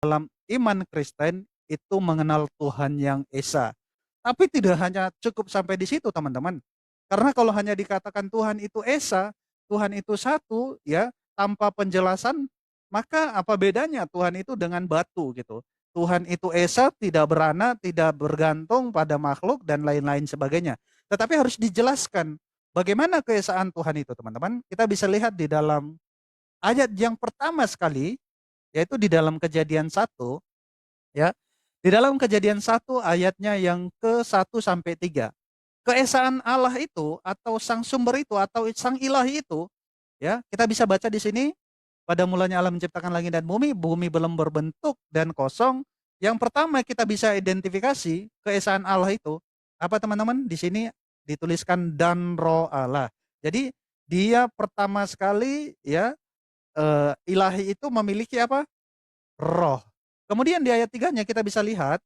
dalam iman Kristen itu mengenal Tuhan yang Esa. Tapi tidak hanya cukup sampai di situ, teman-teman. Karena kalau hanya dikatakan Tuhan itu Esa, Tuhan itu satu, ya, tanpa penjelasan, maka apa bedanya Tuhan itu dengan batu gitu. Tuhan itu Esa, tidak beranak, tidak bergantung pada makhluk dan lain-lain sebagainya. Tetapi harus dijelaskan bagaimana keesaan Tuhan itu, teman-teman. Kita bisa lihat di dalam ayat yang pertama sekali, yaitu di dalam Kejadian 1, ya. Di dalam Kejadian 1 ayatnya yang ke 1 sampai 3. Keesaan Allah itu atau sang sumber itu atau sang ilahi itu, ya, kita bisa baca di sini, pada mulanya Allah menciptakan langit dan bumi, bumi belum berbentuk dan kosong. Yang pertama kita bisa identifikasi keesaan Allah itu apa, teman-teman? Di sini dituliskan dan roh Allah. Jadi dia pertama sekali, ya, ilahi itu memiliki apa? Roh. Kemudian di ayat 3-nya kita bisa lihat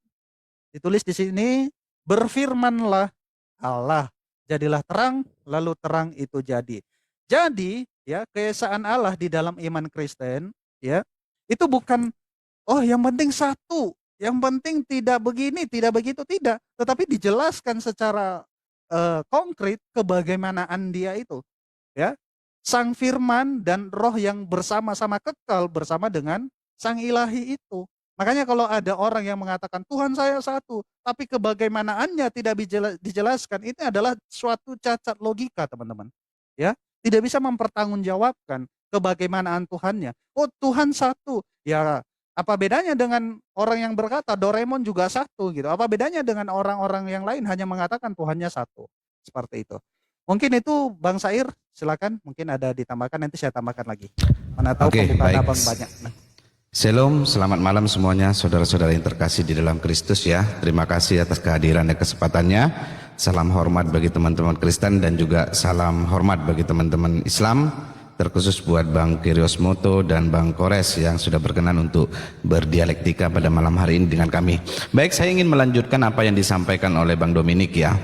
ditulis di sini, berfirmanlah Allah, jadilah terang, lalu terang itu jadi. Jadi, ya, keesaan Allah di dalam iman Kristen, ya, itu bukan oh yang penting satu, yang penting tidak begini, tidak begitu, tidak, tetapi dijelaskan secara konkret kebagaimanaan dia itu, ya. Sang firman dan roh yang bersama-sama kekal bersama dengan sang ilahi itu. Makanya kalau ada orang yang mengatakan Tuhan saya satu, tapi kebagaimanaannya tidak dijelaskan, ini adalah suatu cacat logika, teman-teman. Ya, tidak bisa mempertanggungjawabkan kebagaimanaan Tuhannya. Oh, Tuhan satu. Ya, apa bedanya dengan orang yang berkata Doraemon juga satu gitu? Apa bedanya dengan orang-orang yang lain hanya mengatakan Tuhannya satu? Seperti itu. Mungkin itu Bang Sair, silakan. Mungkin ada ditambahkan, nanti saya tambahkan lagi. Mana tahu pembukaan Abang banyak. Shalom, selamat malam semuanya, saudara-saudara yang terkasih di dalam Kristus ya. Terima kasih atas kehadiran dan kesempatannya. Salam hormat bagi teman-teman Kristen dan juga salam hormat bagi teman-teman Islam, terkhusus buat Bang Kiriosmoto dan Bang Kores yang sudah berkenan untuk berdialektika pada malam hari ini dengan kami. Baik, saya ingin melanjutkan apa yang disampaikan oleh Bang Dominik ya.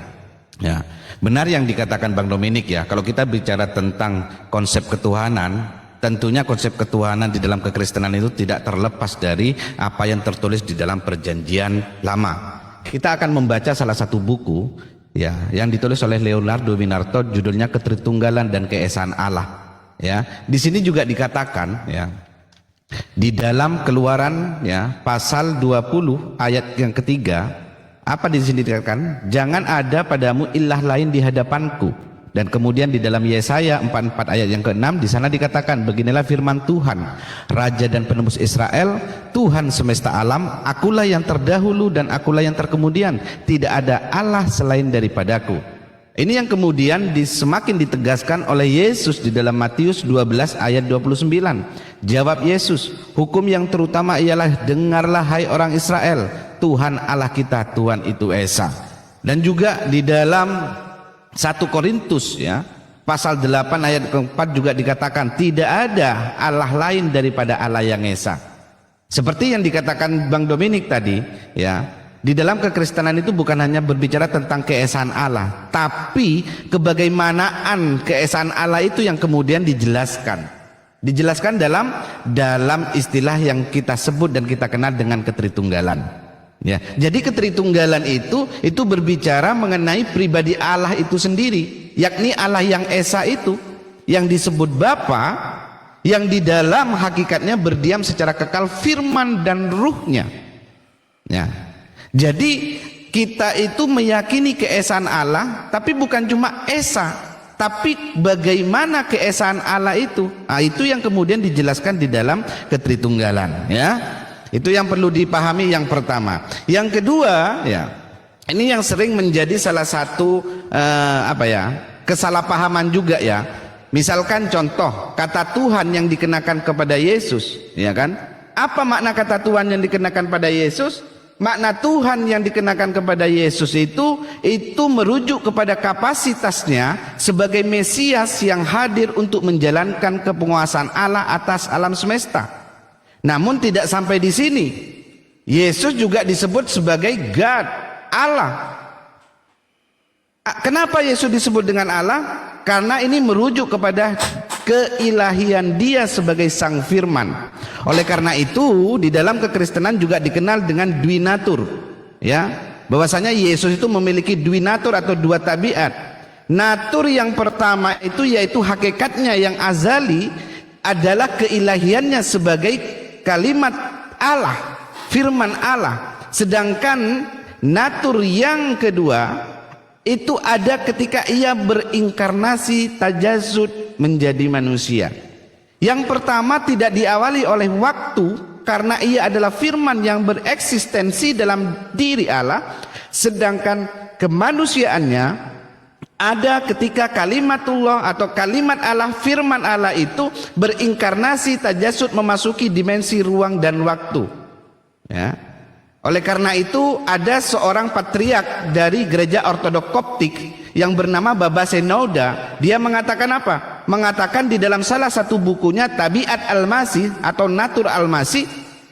Ya, benar yang dikatakan Bang Dominik ya. Kalau kita bicara tentang konsep ketuhanan, tentunya konsep ketuhanan di dalam kekristenan itu tidak terlepas dari apa yang tertulis di dalam Perjanjian Lama. Kita akan membaca salah satu buku ya yang ditulis oleh Leonardo Winarto, judulnya Ketritunggalan dan Keesaan Allah. Ya, di sini juga dikatakan ya di dalam Keluaran ya pasal 20 ayat yang ketiga, apa di sini dikatakan? Jangan ada padamu ilah lain di hadapanku. Dan kemudian di dalam Yesaya 44 ayat yang ke-6 di sana dikatakan, beginilah firman Tuhan, Raja dan Penebus Israel, Tuhan semesta alam, akulah yang terdahulu dan akulah yang terkemudian, tidak ada Allah selain daripadaku. Ini yang kemudian semakin ditegaskan oleh Yesus di dalam Matius 12 ayat 29. Jawab Yesus, hukum yang terutama ialah, dengarlah hai orang Israel, Tuhan Allah kita, Tuhan itu Esa. Dan juga di dalam 1 Korintus ya pasal 8 ayat ke-4 juga dikatakan, tidak ada Allah lain daripada Allah yang Esa. Seperti yang dikatakan Bang Dominik tadi ya, di dalam kekristenan itu bukan hanya berbicara tentang keesaan Allah, tapi kebagaimanaan keesaan Allah itu yang kemudian dijelaskan dalam istilah yang kita sebut dan kita kenal dengan ketritunggalan. Ya, jadi ketritunggalan itu berbicara mengenai pribadi Allah itu sendiri, yakni Allah yang Esa itu, yang disebut Bapa, yang di dalam hakikatnya berdiam secara kekal firman dan ruhnya. Ya, jadi kita itu meyakini keesaan Allah, tapi bukan cuma Esa, tapi bagaimana keesaan Allah itu. Nah, itu yang kemudian dijelaskan di dalam ketritunggalan. Ya. Itu yang perlu dipahami yang pertama. Yang kedua, ya, ini yang sering menjadi salah satu kesalahpahaman juga ya. Misalkan contoh kata Tuhan yang dikenakan kepada Yesus, ya kan? Apa makna kata Tuhan yang dikenakan pada Yesus? Makna Tuhan yang dikenakan kepada Yesus itu merujuk kepada kapasitasnya sebagai Mesias yang hadir untuk menjalankan kepenguasaan Allah atas alam semesta. Namun tidak sampai di sini. Yesus juga disebut sebagai God, Allah. Kenapa Yesus disebut dengan Allah? Karena ini merujuk kepada keilahian dia sebagai sang firman. Oleh karena itu di dalam kekristenan juga dikenal dengan duinatur, ya, bahwasanya Yesus itu memiliki duinatur atau dua tabiat. Natur yang pertama itu yaitu hakikatnya yang azali adalah keilahiannya sebagai kalimat Allah, firman Allah. Sedangkan natur yang kedua itu ada ketika ia berinkarnasi, tajazud, menjadi manusia. Yang pertama tidak diawali oleh waktu karena ia adalah firman yang bereksistensi dalam diri Allah, sedangkan kemanusiaannya ada ketika kalimatullah atau kalimat Allah, firman Allah itu berinkarnasi, tajazud, memasuki dimensi ruang dan waktu, ya. Oleh karena itu ada seorang patriark dari gereja ortodok Koptik yang bernama Baba Senouda. Dia mengatakan apa? Mengatakan di dalam salah satu bukunya Tabiat Al-Masih atau Natur Al-Masih,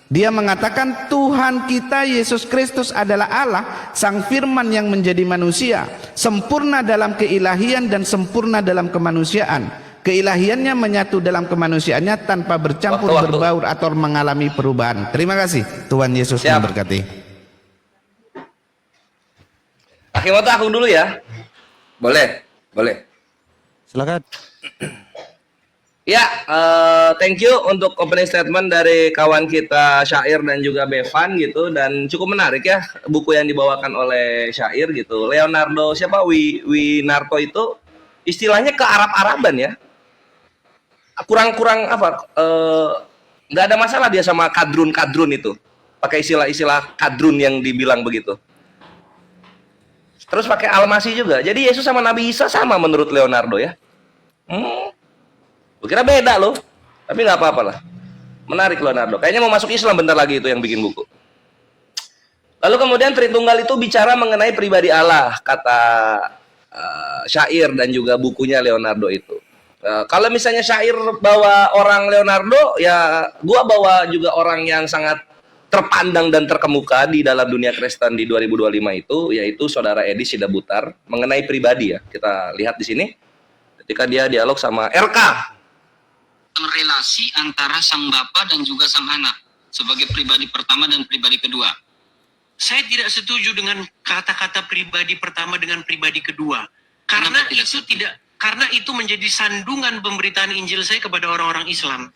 dia mengatakan Tuhan kita Yesus Kristus adalah Allah, sang firman yang menjadi manusia, sempurna dalam keilahian dan sempurna dalam kemanusiaan. Keilahiannya menyatu dalam kemanusiaannya tanpa bercampur, berbaur atau mengalami perubahan. Terima kasih. Tuhan Yesus memberkati. Akhimoto aku dulu ya. Boleh, boleh. Silakan. Ya, thank you untuk opening statement dari kawan kita Syair dan juga Bevan gitu, dan cukup menarik ya buku yang dibawakan oleh Syair gitu. Leonardo siapa Winarko itu istilahnya ke Arab-Araban ya. Kurang apa? Nggak ada masalah dia sama kadrun itu. Pakai istilah-istilah kadrun yang dibilang begitu. Terus pakai Al-Masih juga. Jadi Yesus sama Nabi Isa sama menurut Leonardo ya. Gue kira beda loh, tapi nggak apa-apa lah. Menarik Leonardo. Kayaknya mau masuk Islam bentar lagi itu yang bikin buku. Lalu kemudian Tritunggal itu bicara mengenai pribadi Allah, kata Syair dan juga bukunya Leonardo itu. Kalau misalnya Syair bawa orang Leonardo, ya gua bawa juga orang yang sangat terpandang dan terkemuka di dalam dunia Kristen di 2025 itu, yaitu Saudara Edi Sidabutar mengenai pribadi ya. Kita lihat di sini ketika dia dialog sama RK. Relasi antara sang bapak dan juga sang anak sebagai pribadi pertama dan pribadi kedua. Saya tidak setuju dengan kata-kata pribadi pertama dengan pribadi kedua. Karena itu menjadi sandungan pemberitaan Injil saya kepada orang-orang Islam.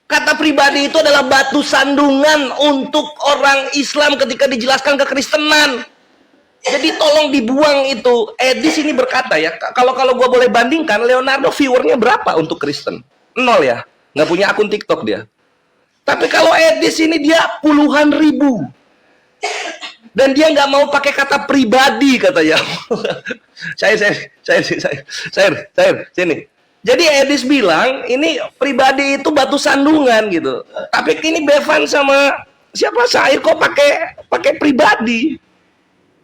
Kata pribadi itu adalah batu sandungan untuk orang Islam ketika dijelaskan kekristenan. Jadi tolong dibuang itu. Edis ini berkata ya, kalau gue boleh bandingkan, Leonardo viewernya berapa untuk Kristen? 0 ya, nggak punya akun TikTok dia. Tapi kalau Edis ini dia puluhan ribu. Dan dia nggak mau pakai kata pribadi katanya. Saya, sini. Jadi Edis bilang ini pribadi itu batu sandungan gitu. Tapi ini Bevan sama siapa Syair kok pakai pribadi.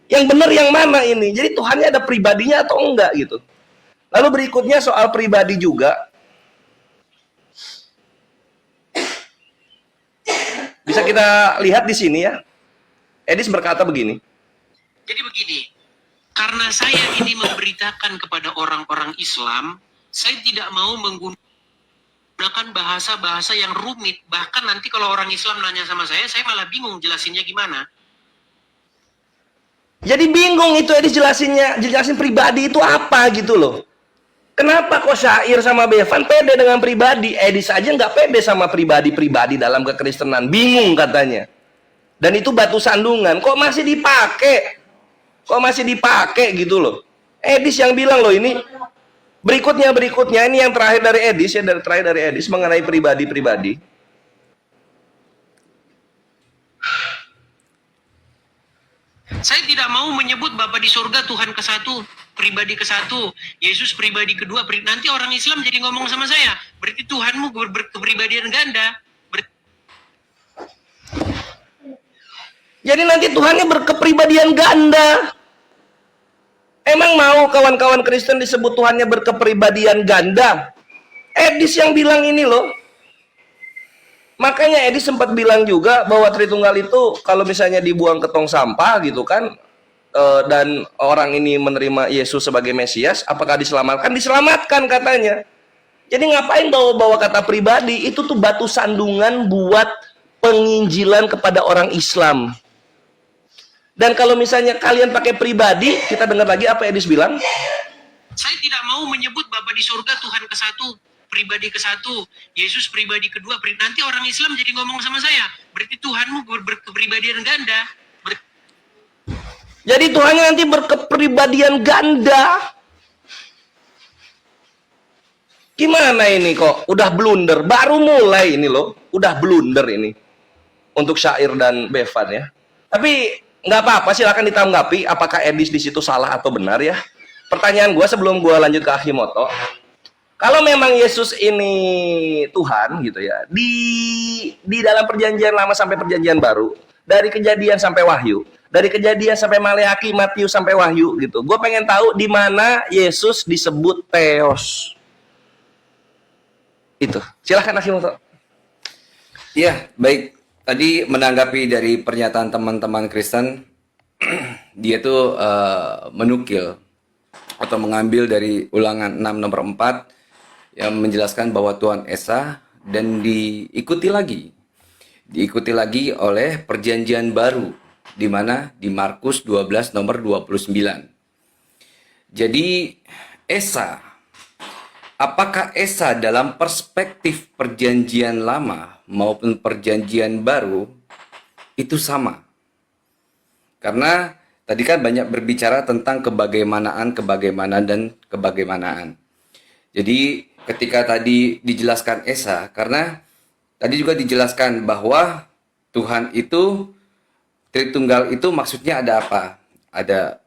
Yang benar yang mana ini? Jadi Tuhannya ada pribadinya atau enggak gitu. Lalu berikutnya soal pribadi juga. Bisa kita lihat di sini ya. Edis berkata begini. Jadi begini, karena saya ini memberitakan kepada orang-orang Islam, saya tidak mau menggunakan bahasa-bahasa yang rumit. Bahkan nanti kalau orang Islam nanya sama saya malah bingung jelasinnya gimana. Jadi bingung itu Edis jelasin pribadi itu apa gitu loh. Kenapa kok Syair sama Bevan pede dengan pribadi? Edis aja nggak pede sama pribadi-pribadi dalam kekristenan. Bingung katanya. Dan itu batu sandungan. Kok masih dipakai? Kok masih dipakai gitu loh. Edis yang bilang loh ini. Berikutnya ini yang terakhir dari Edis ya, terakhir dari Edis mengenai pribadi-pribadi. Saya tidak mau menyebut Bapa di surga Tuhan ke-1, pribadi ke-1, Yesus pribadi kedua. Nanti orang Islam jadi ngomong sama saya, berarti Tuhanmu berkepribadian ganda. Jadi nanti Tuhannya berkepribadian ganda. Emang mau kawan-kawan Kristen disebut Tuhannya berkepribadian ganda? Edis yang bilang ini loh. Makanya Edis sempat bilang juga bahwa Tritunggal itu kalau misalnya dibuang ke tong sampah gitu kan, dan orang ini menerima Yesus sebagai Mesias, apakah diselamatkan? Diselamatkan katanya. Jadi ngapain bawa-bawa kata pribadi? Itu tuh batu sandungan buat penginjilan kepada orang Islam. Dan kalau misalnya kalian pakai pribadi, kita dengar lagi apa Edis bilang. Saya tidak mau menyebut Bapa di surga Tuhan ke satu, pribadi ke satu, Yesus pribadi kedua. Nanti orang Islam jadi ngomong sama saya, berarti Tuhanmu berkepribadian ganda. Jadi Tuhannya nanti berkepribadian ganda. Gimana ini kok? Udah blunder, baru mulai ini loh, udah blunder ini untuk Syair dan Bevan ya. Tapi nggak apa-apa, silakan ditanggapi apakah Edis di situ salah atau benar ya. Pertanyaan gue sebelum gue lanjut ke Akimoto, kalau memang Yesus ini Tuhan gitu ya, di dalam perjanjian lama sampai perjanjian baru, dari Kejadian sampai Wahyu, dari Kejadian sampai Maleakhi, Matius sampai Wahyu gitu, gue pengen tahu di mana Yesus disebut Theos. Itu silahkan Akimoto. Ya, baik. Tadi menanggapi dari pernyataan teman-teman Kristen, dia tuh menukil atau mengambil dari Ulangan 6 nomor 4 yang menjelaskan bahwa Tuhan Esa, dan diikuti lagi oleh perjanjian baru, di mana di Markus 12 nomor 29. Jadi Esa, apakah Esa dalam perspektif perjanjian lama maupun perjanjian baru itu sama? Karena tadi kan banyak berbicara tentang kebagaimanaan dan kebagaimanaan. Jadi ketika tadi dijelaskan Esa, karena tadi juga dijelaskan bahwa Tuhan itu Tritunggal itu maksudnya ada apa? Ada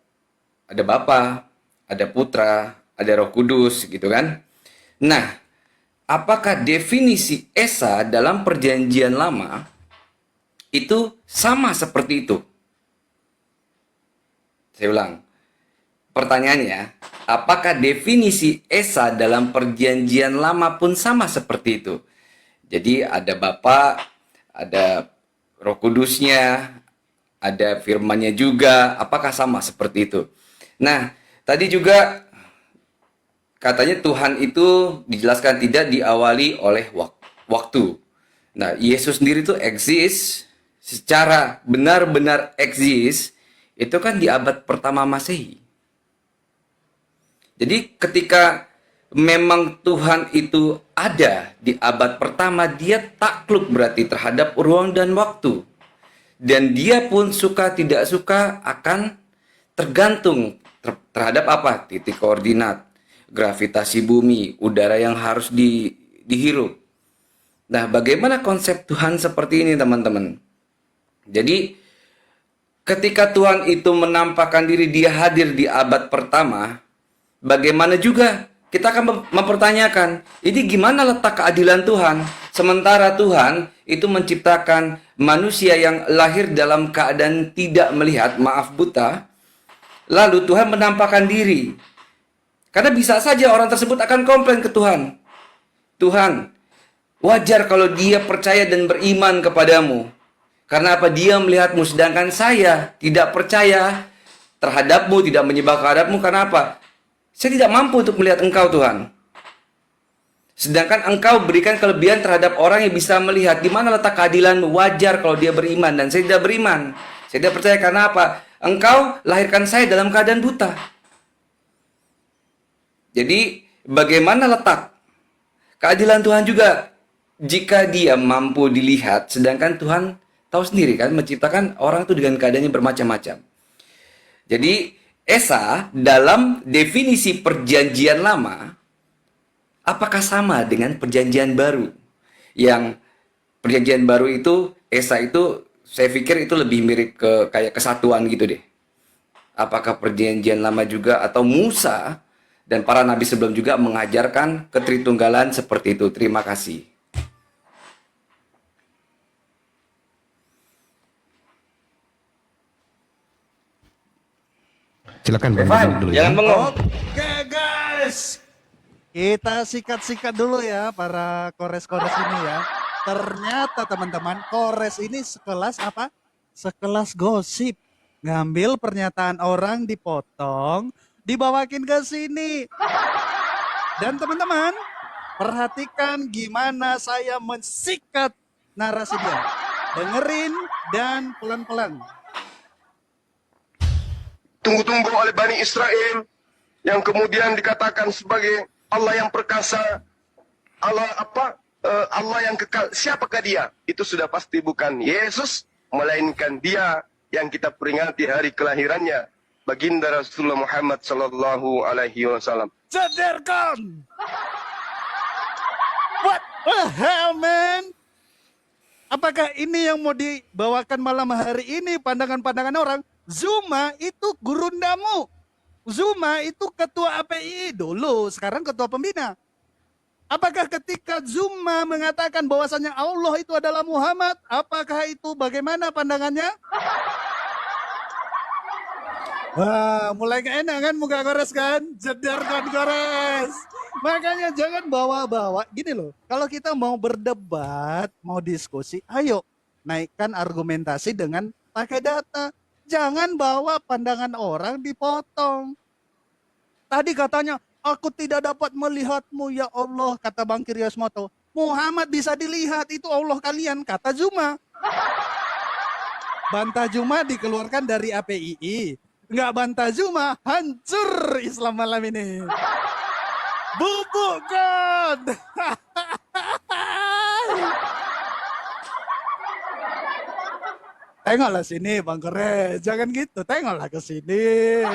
Bapa, ada Putra, ada Roh Kudus gitu kan. Nah, apakah definisi Esa dalam perjanjian lama itu sama seperti itu? Saya ulang. Pertanyaannya, apakah definisi Esa dalam perjanjian lama pun sama seperti itu? Jadi ada Bapa, ada Roh Kudusnya, ada firman-Nya juga, apakah sama seperti itu? Nah, tadi juga katanya Tuhan itu dijelaskan tidak diawali oleh waktu. Nah, Yesus sendiri itu eksis, secara benar-benar eksis, itu kan di abad pertama Masehi. Jadi ketika memang Tuhan itu ada di abad pertama, dia takluk berarti terhadap ruang dan waktu. Dan dia pun suka tidak suka akan tergantung terhadap apa? Titik koordinat, gravitasi bumi, udara yang harus dihirup. Nah, bagaimana konsep Tuhan seperti ini, teman-teman? Jadi ketika Tuhan itu menampakkan diri, dia hadir di abad pertama, bagaimana juga kita akan mempertanyakan, ini gimana letak keadilan Tuhan? Sementara Tuhan itu menciptakan manusia yang lahir dalam keadaan tidak melihat, maaf buta, lalu Tuhan menampakkan diri. Karena bisa saja orang tersebut akan komplain ke Tuhan. Tuhan, wajar kalau dia percaya dan beriman kepadamu. Karena apa? Dia melihatmu, sedangkan saya tidak percaya terhadapmu, tidak menyembah kehadapmu. Karena apa? Saya tidak mampu untuk melihat engkau, Tuhan. Sedangkan engkau berikan kelebihan terhadap orang yang bisa melihat. Di mana letak keadilanmu? Wajar kalau dia beriman, dan saya tidak beriman. Saya tidak percaya karena apa? Engkau lahirkan saya dalam keadaan buta. Jadi bagaimana letak keadilan Tuhan juga jika dia mampu dilihat, sedangkan Tuhan tahu sendiri kan menciptakan orang itu dengan keadaannya bermacam-macam. Jadi Esa dalam definisi perjanjian lama apakah sama dengan perjanjian baru? Yang perjanjian baru itu Esa itu saya pikir itu lebih mirip ke kayak kesatuan gitu deh. Apakah perjanjian lama juga atau Musa dan para nabi sebelum juga mengajarkan ketritunggalan seperti itu? Terima kasih. Silakan Bang Evan, dulu ya. jangan bengong. Oke guys, kita sikat-sikat dulu ya para kores-kores ini ya. Ternyata teman-teman, kores ini sekelas apa? Sekelas gosip. Ngambil pernyataan orang dipotong, dibawakin ke sini. Dan teman-teman, perhatikan gimana saya mensikat narasi dia. Dengerin dan pelan-pelan. Tunggu-tunggu oleh Bani Israel yang kemudian dikatakan sebagai Allah yang perkasa, Allah yang kekal. Siapakah dia? Itu sudah pasti bukan Yesus, melainkan dia yang kita peringati hari kelahirannya, baginda Rasulullah Muhammad sallallahu alaihi wasallam. Sadarkan. What the hell, man? Apakah ini yang mau dibawakan malam hari ini, pandangan-pandangan orang? Zuma itu gurundamu. Zuma itu ketua API dulu, sekarang ketua pembina. Apakah ketika Zuma mengatakan bahwasanya Allah itu adalah Muhammad, apakah itu bagaimana pandangannya? Wah, mulai gak enak kan muka Gores kan? Jedarkan Gores. Makanya jangan bawa-bawa. Gini loh, kalau kita mau berdebat, mau diskusi, ayo naikkan argumentasi dengan pakai data. Jangan bawa pandangan orang dipotong. Tadi katanya, aku tidak dapat melihatmu ya Allah, kata Bang Kiryosmoto. Muhammad bisa dilihat, itu Allah kalian, kata Zuma. Bantah Zuma dikeluarkan dari APII. Nggak bantah Zuma, hancur Islam malam ini. Bubukkan. Tengoklah sini Bang Kores, jangan gitu, tengoklah ke sini.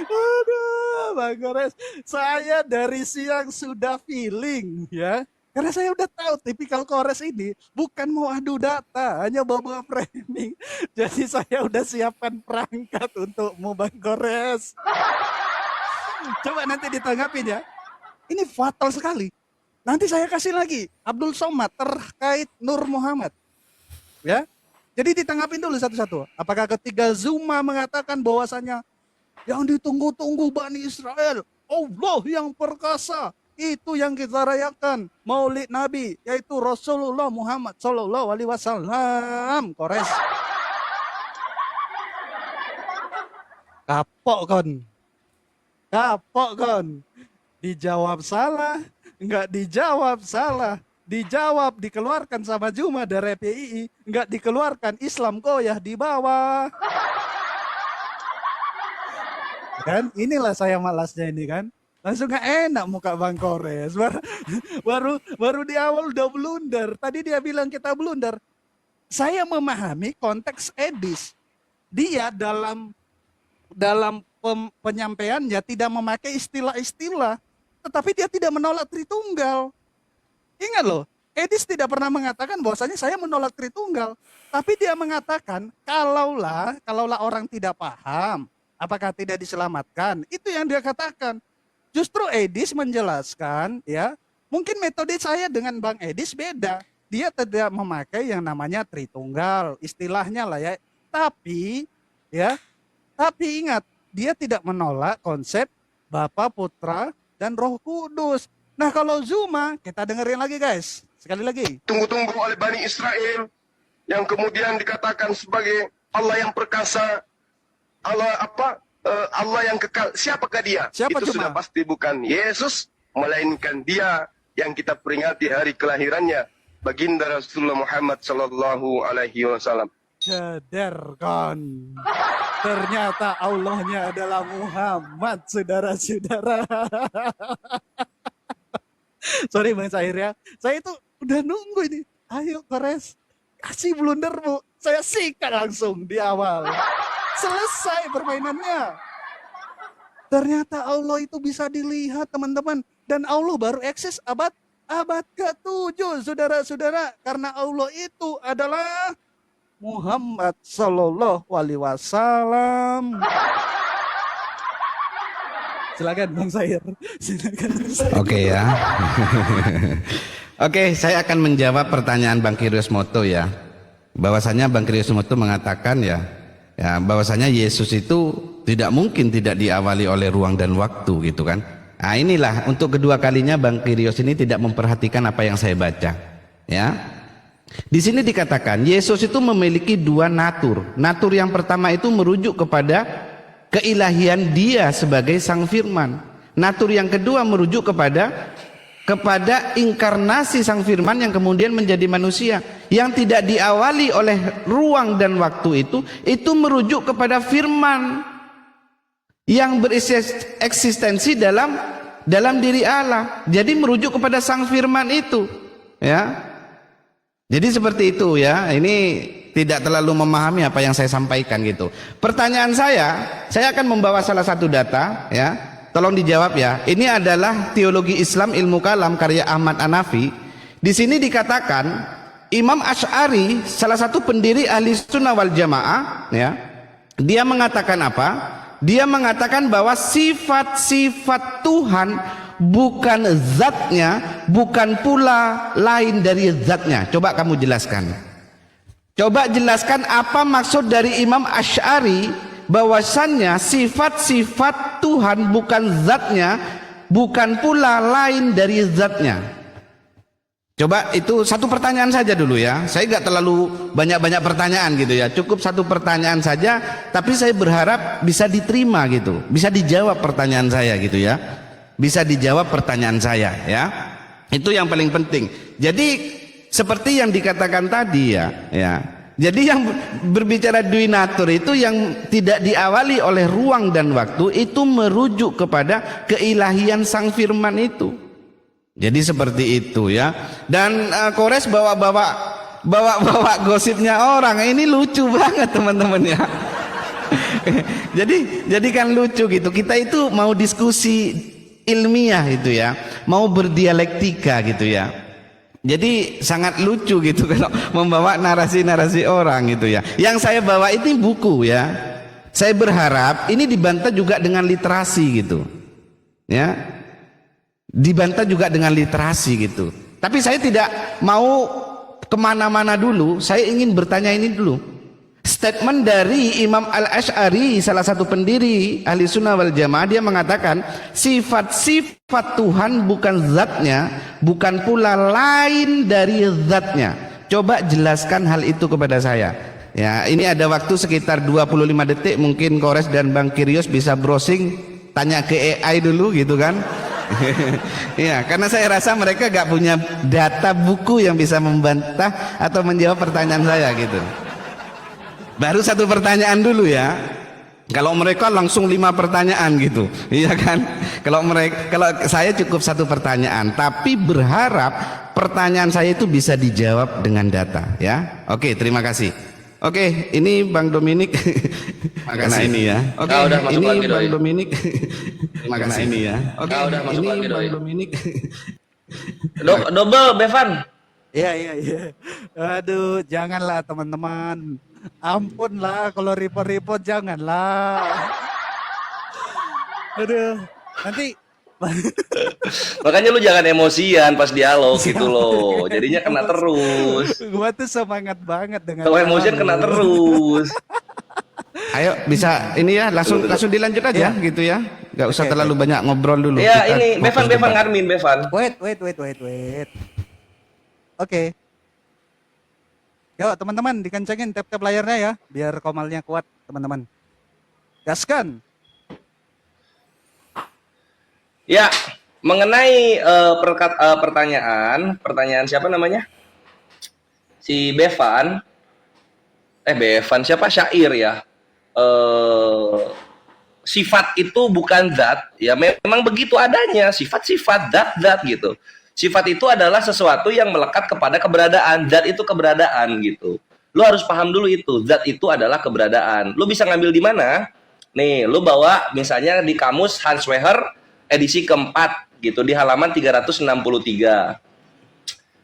Aduh, Bang Kores, saya dari siang sudah feeling ya. Karena saya udah tahu tipikal Kores ini bukan mau adu data, hanya bawa framing. Jadi saya udah siapkan perangkat untukmu Bang Kores. Coba nanti ditanggapin ya. Ini fatal sekali. Nanti saya kasih lagi Abdul Somad terkait Nur Muhammad. Ya. Jadi ditanggapin dulu satu-satu. Apakah ketika Zuma mengatakan bahwasanya yang ditunggu-tunggu Bani Israel, Allah yang perkasa, itu yang kita rayakan Maulid Nabi, yaitu Rasulullah Muhammad Sallallahu Alaihi Wasallam. Kores. Kapok kon. Kapok kon. Dijawab salah, enggak dijawab salah. Dijawab dikeluarkan sama Zuma dari PII, enggak dikeluarkan, Islam goyah di bawah. Kan inilah saya malasnya ini kan. Langsung gak enak muka Bang Kores. Baru di awal udah blunder. Tadi dia bilang kita blunder. Saya memahami konteks Edis. Dia dalam penyampaiannya tidak memakai istilah-istilah, tetapi dia tidak menolak Tritunggal. Ingat loh, Edis tidak pernah mengatakan bahwasanya saya menolak Tritunggal, tapi dia mengatakan kalaulah orang tidak paham, apakah tidak diselamatkan? Itu yang dia katakan. Justru Edis menjelaskan, ya, mungkin metode saya dengan Bang Edis beda. Dia tidak memakai yang namanya Tritunggal, istilahnya lah ya. Tapi ingat, dia tidak menolak konsep Bapa, Putra, dan Roh Kudus. Nah kalau Zuma, kita dengerin lagi guys, sekali lagi. Tunggu-tunggu oleh Bani Israel yang kemudian dikatakan sebagai Allah yang perkasa, Allah yang kekal. Siapakah dia? Siapa itu Zuma? sudah pasti bukan Yesus, melainkan dia yang kita peringati hari kelahirannya, baginda Rasulullah Muhammad sallallahu alaihi wasallam. Sadarkan, ternyata Allahnya adalah Muhammad, saudara-saudara. Sorry Bang Sair ya, saya itu udah nunggu ini. Ayo Kores, kasih blundermu. Saya sikat langsung di awal. Selesai permainannya. Ternyata Allah itu bisa dilihat teman-teman. Dan Allah baru eksis abad ke-7 saudara-saudara. Karena Allah itu adalah Muhammad Sallallahu Alaihi Wasallam. Silakan Bang Sair. Silakan. Oke ya. Oke, saya akan menjawab pertanyaan Bang Kiryosmoto ya. Bahwasanya Bang Kiryosmoto mengatakan ya bahwasanya Yesus itu tidak mungkin tidak diawali oleh ruang dan waktu gitu kan. Nah inilah untuk kedua kalinya Bang Kiryos ini tidak memperhatikan apa yang saya baca ya. Di sini dikatakan Yesus itu memiliki dua natur. Natur yang pertama itu merujuk kepada keilahian dia sebagai sang firman. Natur yang kedua merujuk kepada inkarnasi sang firman yang kemudian menjadi manusia, yang tidak diawali oleh ruang dan waktu. Itu merujuk kepada firman yang bereksistensi dalam diri Allah. Jadi merujuk kepada sang firman itu, ya. Jadi seperti itu ya. Ini tidak terlalu memahami apa yang saya sampaikan gitu. Pertanyaan saya akan membawa salah satu data ya. Tolong dijawab ya. Ini adalah Teologi Islam Ilmu Kalam karya Ahmad Hanafi. Di sini dikatakan Imam Asy'ari, salah satu pendiri Ahli Sunnah wal Jamaah ya. Dia mengatakan apa? Dia mengatakan bahwa sifat-sifat Tuhan bukan zatnya, bukan pula lain dari zatnya. Coba kamu jelaskan. Coba jelaskan apa maksud dari Imam Asy'ari bahwasannya sifat-sifat Tuhan bukan zatnya, bukan pula lain dari zatnya. Coba itu satu pertanyaan saja dulu ya. Saya nggak terlalu banyak-banyak pertanyaan gitu ya. Cukup satu pertanyaan saja, tapi saya berharap bisa diterima gitu. Bisa dijawab pertanyaan saya gitu ya. Bisa dijawab pertanyaan saya ya. Itu yang paling penting. Jadi seperti yang dikatakan tadi ya. Jadi yang berbicara duinatur itu yang tidak diawali oleh ruang dan waktu, itu merujuk kepada keilahian sang firman itu. Jadi seperti itu ya. Dan Kores bawa gosipnya orang. Ini lucu banget teman-teman ya. jadi kan lucu gitu. Kita itu mau diskusi ilmiah itu ya, mau berdialektika gitu ya. Jadi sangat lucu gitu kalau membawa narasi-narasi orang gitu ya. Yang saya bawa ini buku ya. Saya berharap ini dibantah juga dengan literasi gitu. Ya. Dibantah juga dengan literasi gitu. Tapi saya tidak mau kemana-mana dulu. Saya ingin bertanya ini dulu. Statement dari Imam Al-Asy'ari, salah satu pendiri Ahli Sunnah wal Jamaah, dia mengatakan sifat-sifat Tuhan bukan zatnya, bukan pula lain dari zatnya. Coba jelaskan hal itu kepada saya. Ya, ini ada waktu sekitar 25 detik. Mungkin Kores dan Bang Kirios bisa browsing, tanya ke AI dulu gitu kan. Ya, karena saya rasa mereka gak punya data buku yang bisa membantah atau menjawab pertanyaan saya gitu. Baru satu pertanyaan dulu ya. Kalau mereka langsung 5 pertanyaan gitu, iya kan? Kalau saya cukup satu pertanyaan, tapi berharap pertanyaan saya itu bisa dijawab dengan data ya. Oke, terima kasih. Oke, ini Bang Dominik. Karena ini ya. Oke, udah masuk ini lagi, Bang Doi. Dominik. Terima kasih ini ya. Oke, udah masuk ini lagi, Bang Doi. Dominik. Double Bevan. Iya. Aduh, janganlah teman-teman. Ampunlah kalau report-report, janganlah. Aduh, nanti Makanya lu jangan emosian pas dialog gitu loh. Jadinya kena terus. gua tuh semangat banget dengan Kalau emosian kena terus. Ayo bisa ini ya langsung dilanjut aja gitu ya. Gak usah Oke, terlalu banyak ngobrol dulu. Ya Kita ini fokus Bevan debat. Armin Bevan. Wait. Oke. Yuk teman-teman, dikencengin tap-tap layarnya ya, biar komalnya kuat teman-teman. Gaskan. Ya, mengenai pertanyaan siapa namanya? Si Bevan. Bevan siapa? Syair ya. Sifat itu bukan zat, ya memang begitu adanya, sifat-sifat zat gitu. Sifat itu adalah sesuatu yang melekat kepada keberadaan, zat itu keberadaan gitu. Lu harus paham dulu itu, zat itu adalah keberadaan. Lu bisa ngambil di mana? Nih, lu bawa misalnya di kamus Hans Weher edisi keempat gitu di halaman 363.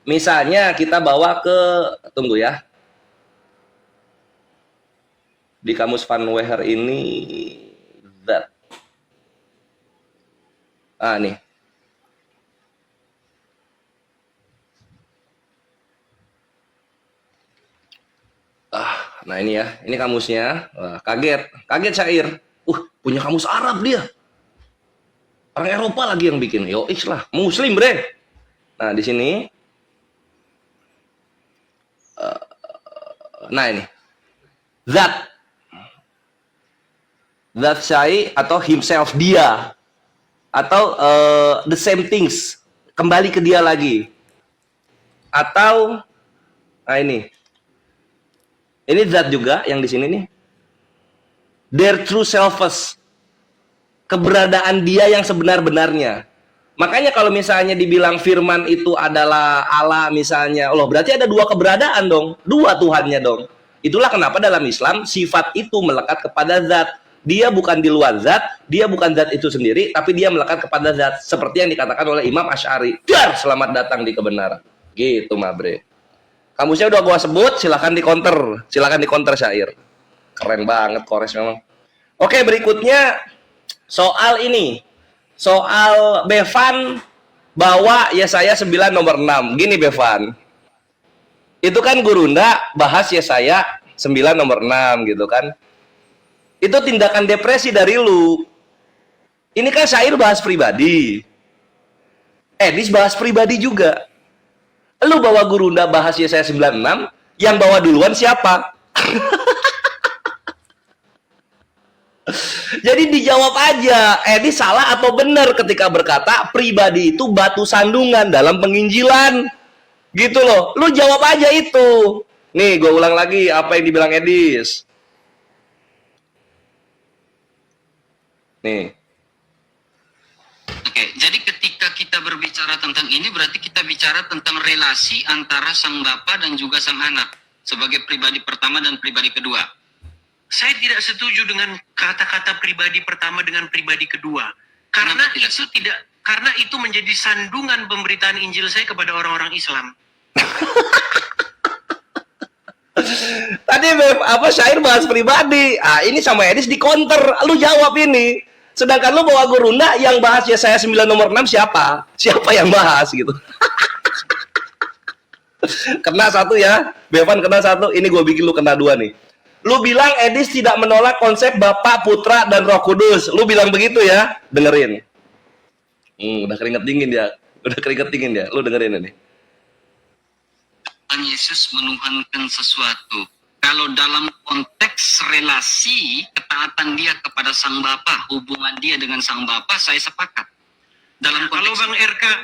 Misalnya kita bawa ke, tunggu ya. Di kamus Van Weher ini zat. Nih. Nah ini ya, ini kamusnya. Wah, kaget Syair. Punya kamus Arab dia. Orang Eropa lagi yang bikin. Yoish lah, Muslim bre. Nah di sini Nah ini, zat syai atau himself, dia, atau the same things, kembali ke dia lagi, atau nah ini zat juga yang di sini nih, their true selfless, keberadaan dia yang sebenar-benarnya. Makanya kalau misalnya dibilang firman itu adalah Allah misalnya, Allah berarti ada dua keberadaan dong, dua Tuhannya dong. Itulah kenapa dalam Islam sifat itu melekat kepada zat. Dia bukan di luar zat, dia bukan zat itu sendiri, tapi dia melekat kepada zat. Seperti yang dikatakan oleh Imam Asy'ari. Dar, selamat datang di kebenaran. Gitu, Mabre. Kamusnya udah gua sebut, silahkan di counter syair. Keren banget Kores memang. Oke, berikutnya soal ini. Soal Bevan bawa Yesaya 9 nomor 6. Gini Bevan. Itu kan Gurunda bahas Yesaya 9 nomor 6 gitu kan. Itu tindakan depresi dari lu. Ini kan syair bahas pribadi. Edis bahas pribadi juga. Lu bawa Gurunda bahas Yesaya 96, yang bawa duluan siapa? Jadi dijawab aja, Edis salah atau benar ketika berkata pribadi itu batu sandungan dalam penginjilan. Gitu loh. Lu jawab aja itu. Nih, gue ulang lagi apa yang dibilang Edis. Nih. Oke, jadi ketika kita berbicara tentang ini berarti kita bicara tentang relasi antara sang bapa dan juga sang anak sebagai pribadi pertama dan pribadi kedua. Saya tidak setuju dengan kata-kata pribadi pertama dengan pribadi kedua. Karena itu menjadi sandungan pemberitaan Injil saya kepada orang-orang Islam. Tadi syair bahas pribadi. Ah, ini sama Edis di counter. Lu jawab ini. Sedangkan lu bawa Gurunda yang bahas Yesaya 9 nomor 6 siapa? Siapa yang bahas gitu. Kena satu ya. Bevan kena satu. Ini gue bikin lu kena dua nih. Lu bilang Edis tidak menolak konsep Bapa, Putra, dan Roh Kudus. Lu bilang begitu ya? Dengerin. Udah keringet dingin dia. Lu dengerin ini. Tuhan Yesus menuhankan sesuatu. Kalau dalam konteks relasi ketaatan dia kepada sang bapa, hubungan dia dengan sang bapa, saya sepakat. Dalam konteks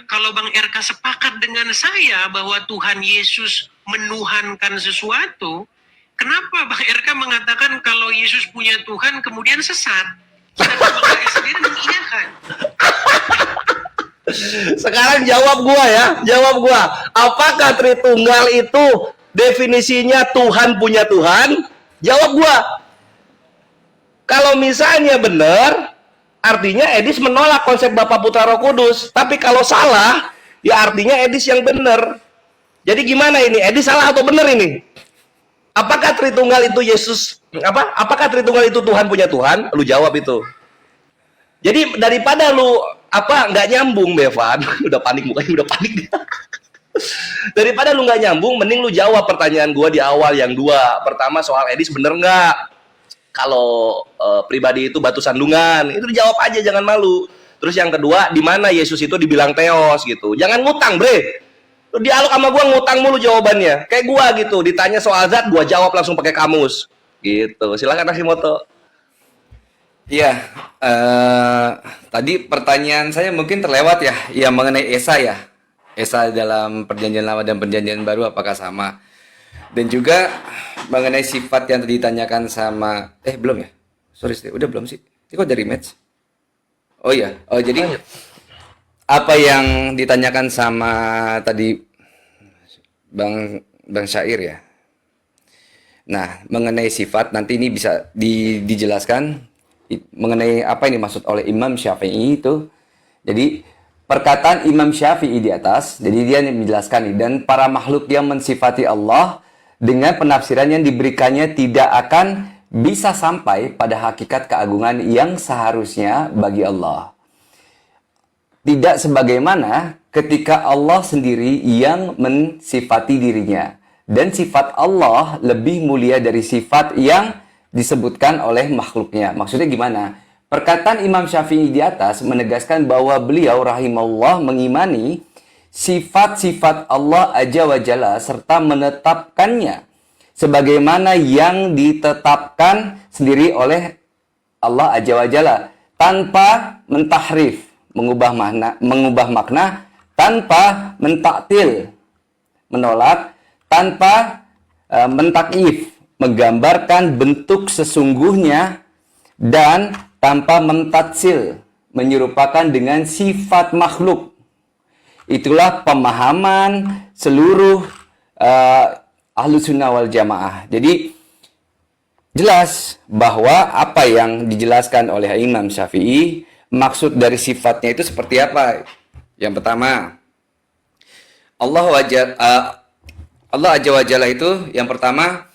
kalau Bang RK sepakat dengan saya bahwa Tuhan Yesus menuhankan sesuatu, kenapa Bang RK mengatakan kalau Yesus punya Tuhan kemudian sesat? Sedangkan Bang RK sendiri mengiyakan. Sekarang jawab gua. Apakah Tritunggal itu definisinya Tuhan punya Tuhan? Jawab gua. Kalau misalnya benar, artinya Edis menolak konsep Bapa, Putra, Roh Kudus. Tapi kalau salah, ya artinya Edis yang benar. Jadi gimana ini? Edis salah atau benar ini? Apakah Tritunggal itu Yesus? Apakah Tritunggal itu Tuhan punya Tuhan? Lu jawab itu. Jadi daripada lu nggak nyambung, Bevan, udah panik mukanya, udah panik dia. Daripada lu nggak nyambung, mending lu jawab pertanyaan gua di awal yang dua. Pertama soal Edis bener nggak kalau pribadi itu batu sandungan, itu dijawab aja, jangan malu. Terus yang kedua, di mana Yesus itu dibilang teos gitu. Jangan ngutang, bre. Lu dialog sama gua ngutang mulu jawabannya. Kayak gua gitu, ditanya soal zat, gua jawab langsung pakai kamus. Gitu. Silakan Hashimoto. Iya, tadi pertanyaan saya mungkin terlewat ya, yang mengenai Esa ya. Esa dalam perjanjian lama dan perjanjian baru apakah sama? Dan juga mengenai sifat yang tadi ditanyakan sama, belum ya? Sorry, udah belum sih? Ini kok dari match? Oh iya, jadi apa yang ditanyakan sama tadi Bang Syair ya? Nah, mengenai sifat nanti ini bisa dijelaskan mengenai apa yang dimaksud oleh Imam Syafi'i itu. Jadi perkataan Imam Syafi'i di atas, jadi dia menjelaskan nih, dan para makhluk yang mensifati Allah dengan penafsiran yang diberikannya tidak akan bisa sampai pada hakikat keagungan yang seharusnya bagi Allah. Tidak sebagaimana ketika Allah sendiri yang mensifati dirinya. Dan sifat Allah lebih mulia dari sifat yang disebutkan oleh makhluknya. Maksudnya gimana? Perkataan Imam Syafi'i di atas menegaskan bahwa beliau rahimahullah mengimani sifat-sifat Allah Azza wa Jalla serta menetapkannya sebagaimana yang ditetapkan sendiri oleh Allah Azza wa Jalla, tanpa mentahrif, mengubah makna, tanpa mentaktil, menolak, tanpa mentakif, menggambarkan bentuk sesungguhnya, dan tanpa mentatsil, menyerupakan dengan sifat makhluk. Itulah pemahaman seluruh Ahlus Sunnah wal Jamaah. Jadi jelas bahwa apa yang dijelaskan oleh Imam Syafi'i, maksud dari sifatnya itu seperti apa? Yang pertama, Allah Azza wa Jalla itu yang pertama,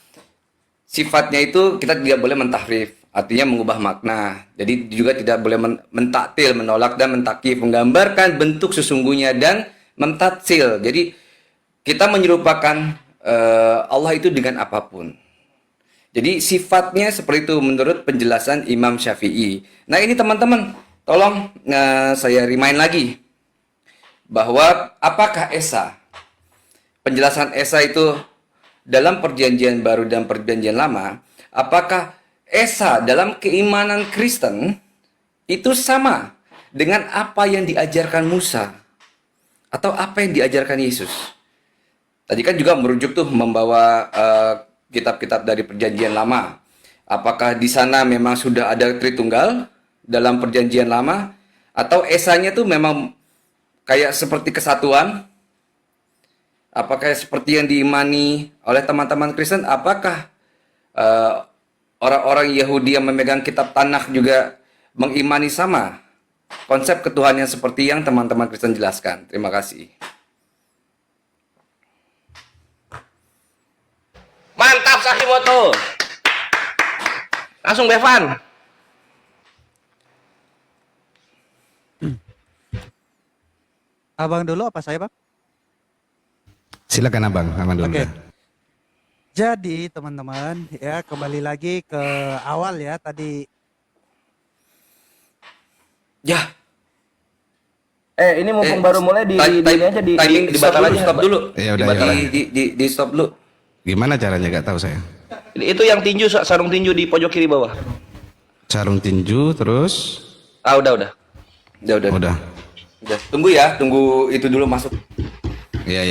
sifatnya itu kita tidak boleh mentahrif, artinya mengubah makna. Jadi juga tidak boleh mentaktil, menolak dan mentakif, menggambarkan bentuk sesungguhnya dan mentatsil. Jadi kita menyerupakan Allah itu dengan apapun. Jadi sifatnya seperti itu menurut penjelasan Imam Syafi'i. Nah ini teman-teman, tolong saya remind lagi bahwa apakah Esa, penjelasan Esa itu dalam perjanjian baru dan perjanjian lama, apakah Esa dalam keimanan Kristen itu sama dengan apa yang diajarkan Musa atau apa yang diajarkan Yesus? Tadi kan juga merujuk tuh membawa kitab-kitab dari perjanjian lama. Apakah di sana memang sudah ada Tritunggal dalam perjanjian lama, atau esanya tuh memang kayak seperti kesatuan? Apakah seperti yang diimani oleh teman-teman Kristen? Apakah orang-orang Yahudi yang memegang kitab Tanakh juga mengimani sama konsep ketuhanan seperti yang teman-teman Kristen jelaskan? Terima kasih. Mantap Sakimoto. Langsung Bevan. Abang dulu apa saya, Bang? Silakan abang dulu. Oke. Jadi teman-teman ya, kembali lagi ke awal ya tadi. Ya, Ini mumpung baru mulai di timing aja stop dibatal dulu, aja. stop dulu. Ya udah, ya udah. Di stop dulu. Gimana caranya gak tahu saya. Itu yang tinju, sarung tinju di pojok kiri bawah. Sarung tinju terus. Udah. Udah. Tunggu ya, tunggu itu dulu masuk. Ya.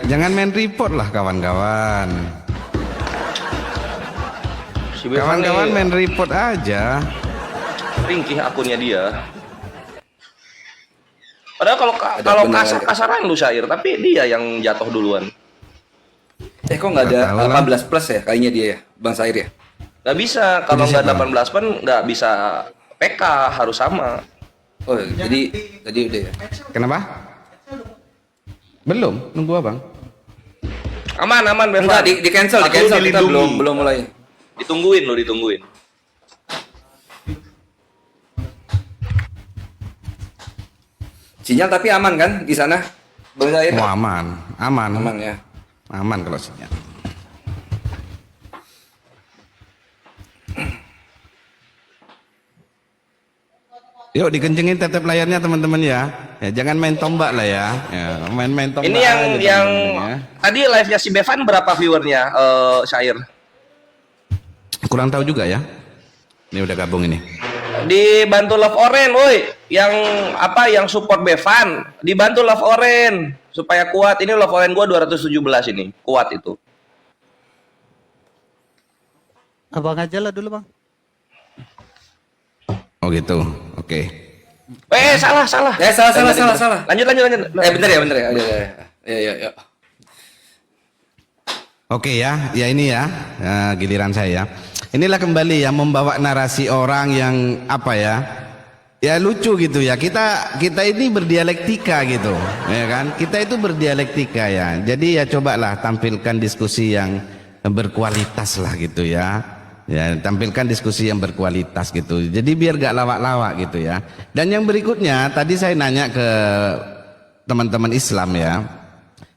Jangan main report lah kawan-kawan. Si Bevan Kawan-kawan nih, main report aja. ringkih akunnya dia. Padahal kalau kasaran lu Syair, tapi dia yang jatuh duluan. Kok nggak Nggak tahu lah. ada 18 plus ya kayaknya dia ya, Bang Sair ya? Nggak bisa, kalau Jadi nggak siapa? 18 pun nggak bisa PK, harus sama. Oh, jadi tadi udah ya. Kenapa? Belum, nunggu abang. Aman Bevan. Enggak, di cancel, Aku kita dilindungi. belum mulai. Ditungguin. Sinyal tapi aman kan di sana, Bang Sair? Oh, aman Ya. Aman kalau sinyal. Yuk dikencengin tetep layarnya teman-teman ya. Jangan main tombak lah ya. Main tombak. Ini aja, yang teman-teman ya. tadi live-nya si Bevan berapa viewernya, Syair? Kurang tahu juga ya. Ini udah gabung ini. Dibantu Love Oren, woi. Yang support Bevan, dibantu Love Oren supaya kuat. Ini Love Oren gua 217 ini. Kuat itu. Abang aja lah dulu, Bang. Oh gitu. Oke. Salah. Salah. Lanjut. Bentar ya. Ya. Oke ya, ini ya giliran saya. Inilah kembali ya membawa narasi orang yang apa ya? Ya lucu gitu ya. Kita ini berdialektika gitu, ya kan? Kita itu berdialektika ya. Jadi ya cobalah tampilkan diskusi yang berkualitas lah gitu ya. Ya, tampilkan diskusi yang berkualitas gitu. Jadi biar gak lawak-lawak gitu ya. Dan yang berikutnya tadi saya nanya ke teman-teman Islam ya.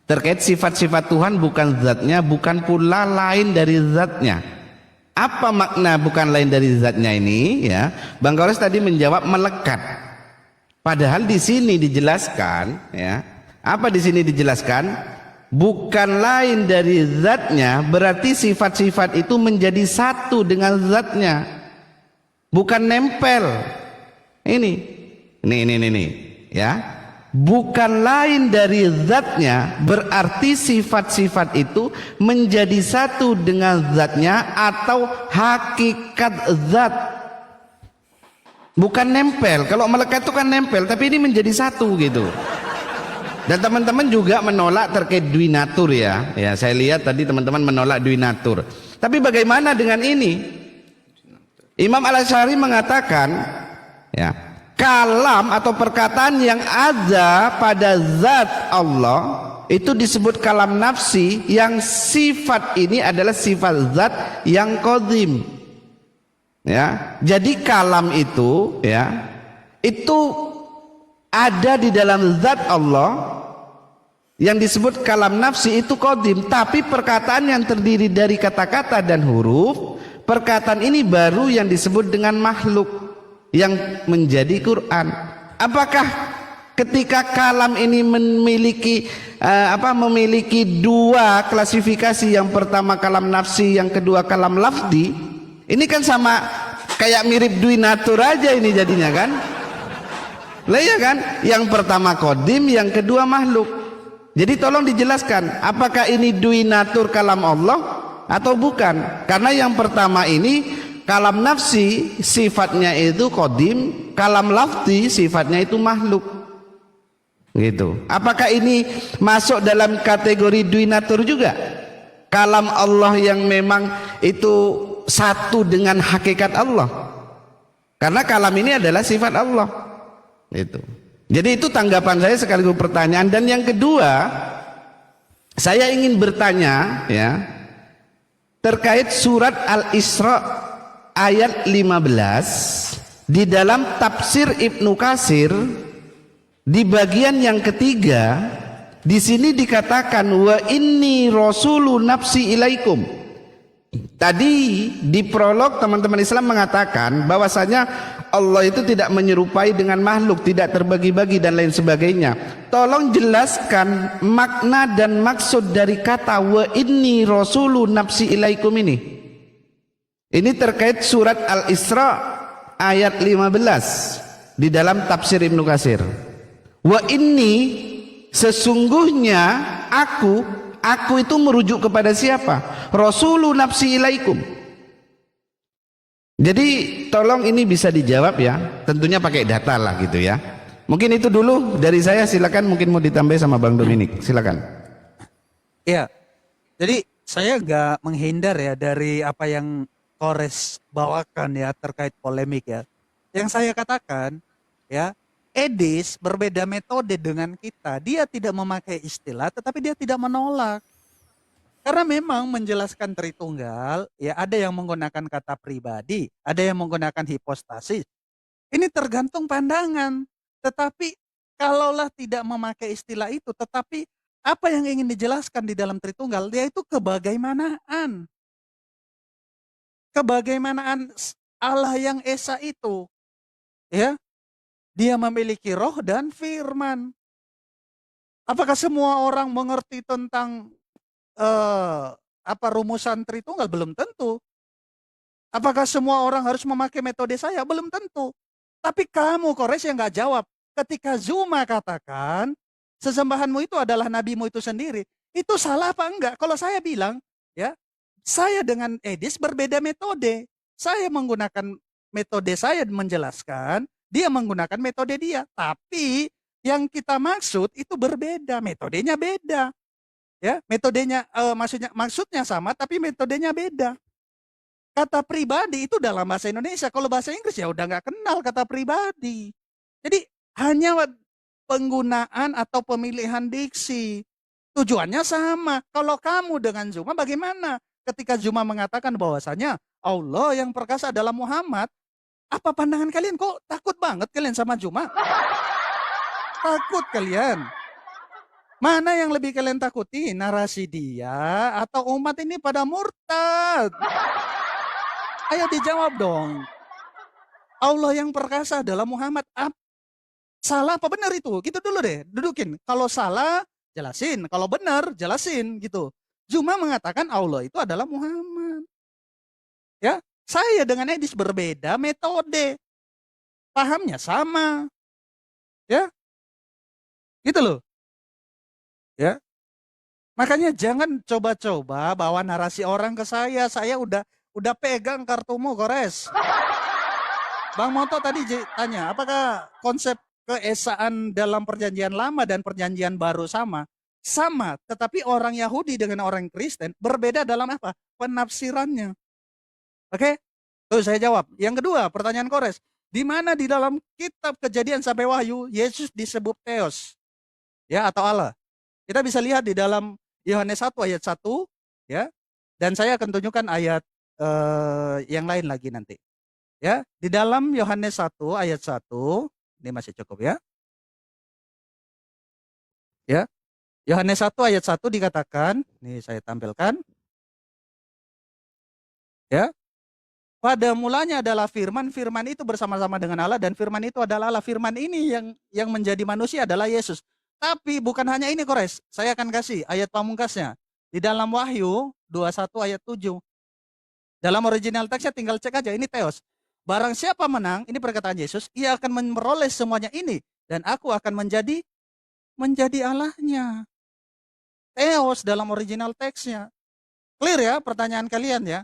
Terkait sifat-sifat Tuhan bukan zatnya, bukan pula lain dari zatnya. Apa makna bukan lain dari zatnya ini ya? Bang Kores tadi menjawab melekat. Padahal di sini dijelaskan ya. Apa di sini dijelaskan? bukan lain dari zatnya, berarti sifat-sifat itu menjadi satu dengan zatnya, bukan nempel. Ini ya, bukan lain dari zatnya, berarti sifat-sifat itu menjadi satu dengan zatnya atau hakikat zat, bukan nempel. Kalau melekat itu kan nempel, tapi ini menjadi satu gitu. Dan teman-teman juga menolak terkait duinatur ya. Ya, saya lihat tadi teman-teman menolak duinatur. Tapi bagaimana dengan ini? Imam Al-Asy'ari mengatakan, ya, kalam atau perkataan yang ada pada zat Allah itu disebut kalam nafsi, yang sifat ini adalah sifat zat yang qadim. Ya, jadi kalam itu, ya, itu ada di dalam zat Allah yang disebut kalam nafsi itu qadim, tapi perkataan yang terdiri dari kata-kata dan huruf, perkataan ini baru yang disebut dengan makhluk yang menjadi Quran. Apakah ketika kalam ini memiliki memiliki dua klasifikasi, yang pertama kalam nafsi, yang kedua kalam lafzi, ini kan sama kayak mirip duinatur aja ini jadinya kan? Lah ya kan, yang pertama qadim, yang kedua makhluk. Jadi tolong dijelaskan, apakah ini duinatur kalam Allah atau bukan? Karena yang pertama ini kalam nafsi sifatnya itu qadim, kalam lafzi sifatnya itu makhluk. Gitu. Apakah ini masuk dalam kategori duinatur juga? Kalam Allah yang memang itu satu dengan hakikat Allah. Karena kalam ini adalah sifat Allah. Itu. Jadi itu tanggapan saya sekaligus pertanyaan. Dan yang kedua, saya ingin bertanya ya terkait surat Al-Isra ayat 15 di dalam tafsir Ibnu Katsir di bagian yang ketiga. Di sini dikatakan wa inni rasulu nafsi ilaikum. Tadi di prolog teman-teman Islam mengatakan bahwasanya Allah itu tidak menyerupai dengan makhluk, tidak terbagi-bagi dan lain sebagainya. Tolong jelaskan makna dan maksud dari kata wa inni rasulu nafsi ilaikum ini. Ini terkait surat Al-Isra ayat 15 di dalam tafsir Ibnu Katsir. Wa inni, sesungguhnya aku itu merujuk kepada siapa? Rasulu nafsi ilaikum. Jadi tolong ini bisa dijawab ya, tentunya pakai data lah gitu ya. Mungkin itu dulu dari saya, silakan, mungkin mau ditambah sama Bang Dominik, silakan. Ya, jadi saya nggak menghindar ya dari apa yang Kores bawakan ya terkait polemik ya. Yang saya katakan ya, Edis berbeda metode dengan kita. Dia tidak memakai istilah, tetapi dia tidak menolak. Karena memang menjelaskan Tritunggal, ya ada yang menggunakan kata pribadi, ada yang menggunakan hipostasis. Ini tergantung pandangan. Tetapi kalaulah tidak memakai istilah itu, tetapi apa yang ingin dijelaskan di dalam Tritunggal, yaitu kebagaimanaan. Kebagaimanaan Allah yang Esa itu. Ya, dia memiliki roh dan firman. Apakah semua orang mengerti tentang rumusan Tritunggal? Belum tentu. Apakah semua orang harus memakai metode saya? Belum tentu. Tapi kamu Kores yang nggak jawab. Ketika Zuma katakan sesembahanmu itu adalah nabimu itu sendiri, itu salah apa enggak? Kalau saya bilang, ya, saya dengan Edis berbeda metode. Saya menggunakan metode saya menjelaskan, dia menggunakan metode dia. Tapi yang kita maksud itu berbeda, metodenya beda. Ya, metodenya maksudnya sama tapi metodenya beda. Kata pribadi itu dalam bahasa Indonesia, kalau bahasa Inggris ya udah nggak kenal kata pribadi. Jadi hanya penggunaan atau pemilihan diksi. Tujuannya sama. Kalau kamu dengan Zuma bagaimana? Ketika Zuma mengatakan bahwasanya Allah yang perkasa adalah Muhammad, apa pandangan kalian? Kok takut banget kalian sama Zuma? Takut kalian? Mana yang lebih kalian takuti? Narasi dia atau umat ini pada murtad? Ayo dijawab dong. Allah yang perkasa adalah Muhammad. Salah apa benar itu? Gitu dulu deh, dudukin. Kalau salah, jelasin. Kalau benar, jelasin gitu. Cuma mengatakan Allah itu adalah Muhammad. Ya, saya dengan Edis berbeda metode. Pahamnya sama. Ya, gitu loh. Ya. Makanya jangan coba-coba bawa narasi orang ke saya. Saya udah pegang kartumu, Gores. Bang Moto tadi tanya, apakah konsep keesaan dalam perjanjian lama dan perjanjian baru sama? Sama, tetapi orang Yahudi dengan orang Kristen berbeda dalam apa? Penafsirannya. Oke? Tuh saya jawab. Yang kedua, pertanyaan Gores. Di mana di dalam kitab Kejadian sampai Wahyu Yesus disebut Theos? Ya, atau Allah. Kita bisa lihat di dalam Yohanes 1 ayat 1 ya. Dan saya akan tunjukkan ayat yang lain lagi nanti. Ya, di dalam Yohanes 1 ayat 1 ini masih cukup ya. Ya. Yohanes 1 ayat 1 dikatakan, nih saya tampilkan. Ya. Pada mulanya adalah firman, firman itu bersama-sama dengan Allah dan firman itu adalah Allah. Firman ini yang menjadi manusia adalah Yesus. Tapi bukan hanya ini, Kores. Saya akan kasih ayat pamungkasnya. Di dalam Wahyu 21 ayat 7. Dalam original teksnya tinggal cek aja, ini Theos. Barang siapa menang, ini perkataan Yesus, ia akan memperoleh semuanya ini. Dan aku akan menjadi Allahnya. Theos dalam original teksnya. Clear ya pertanyaan kalian ya?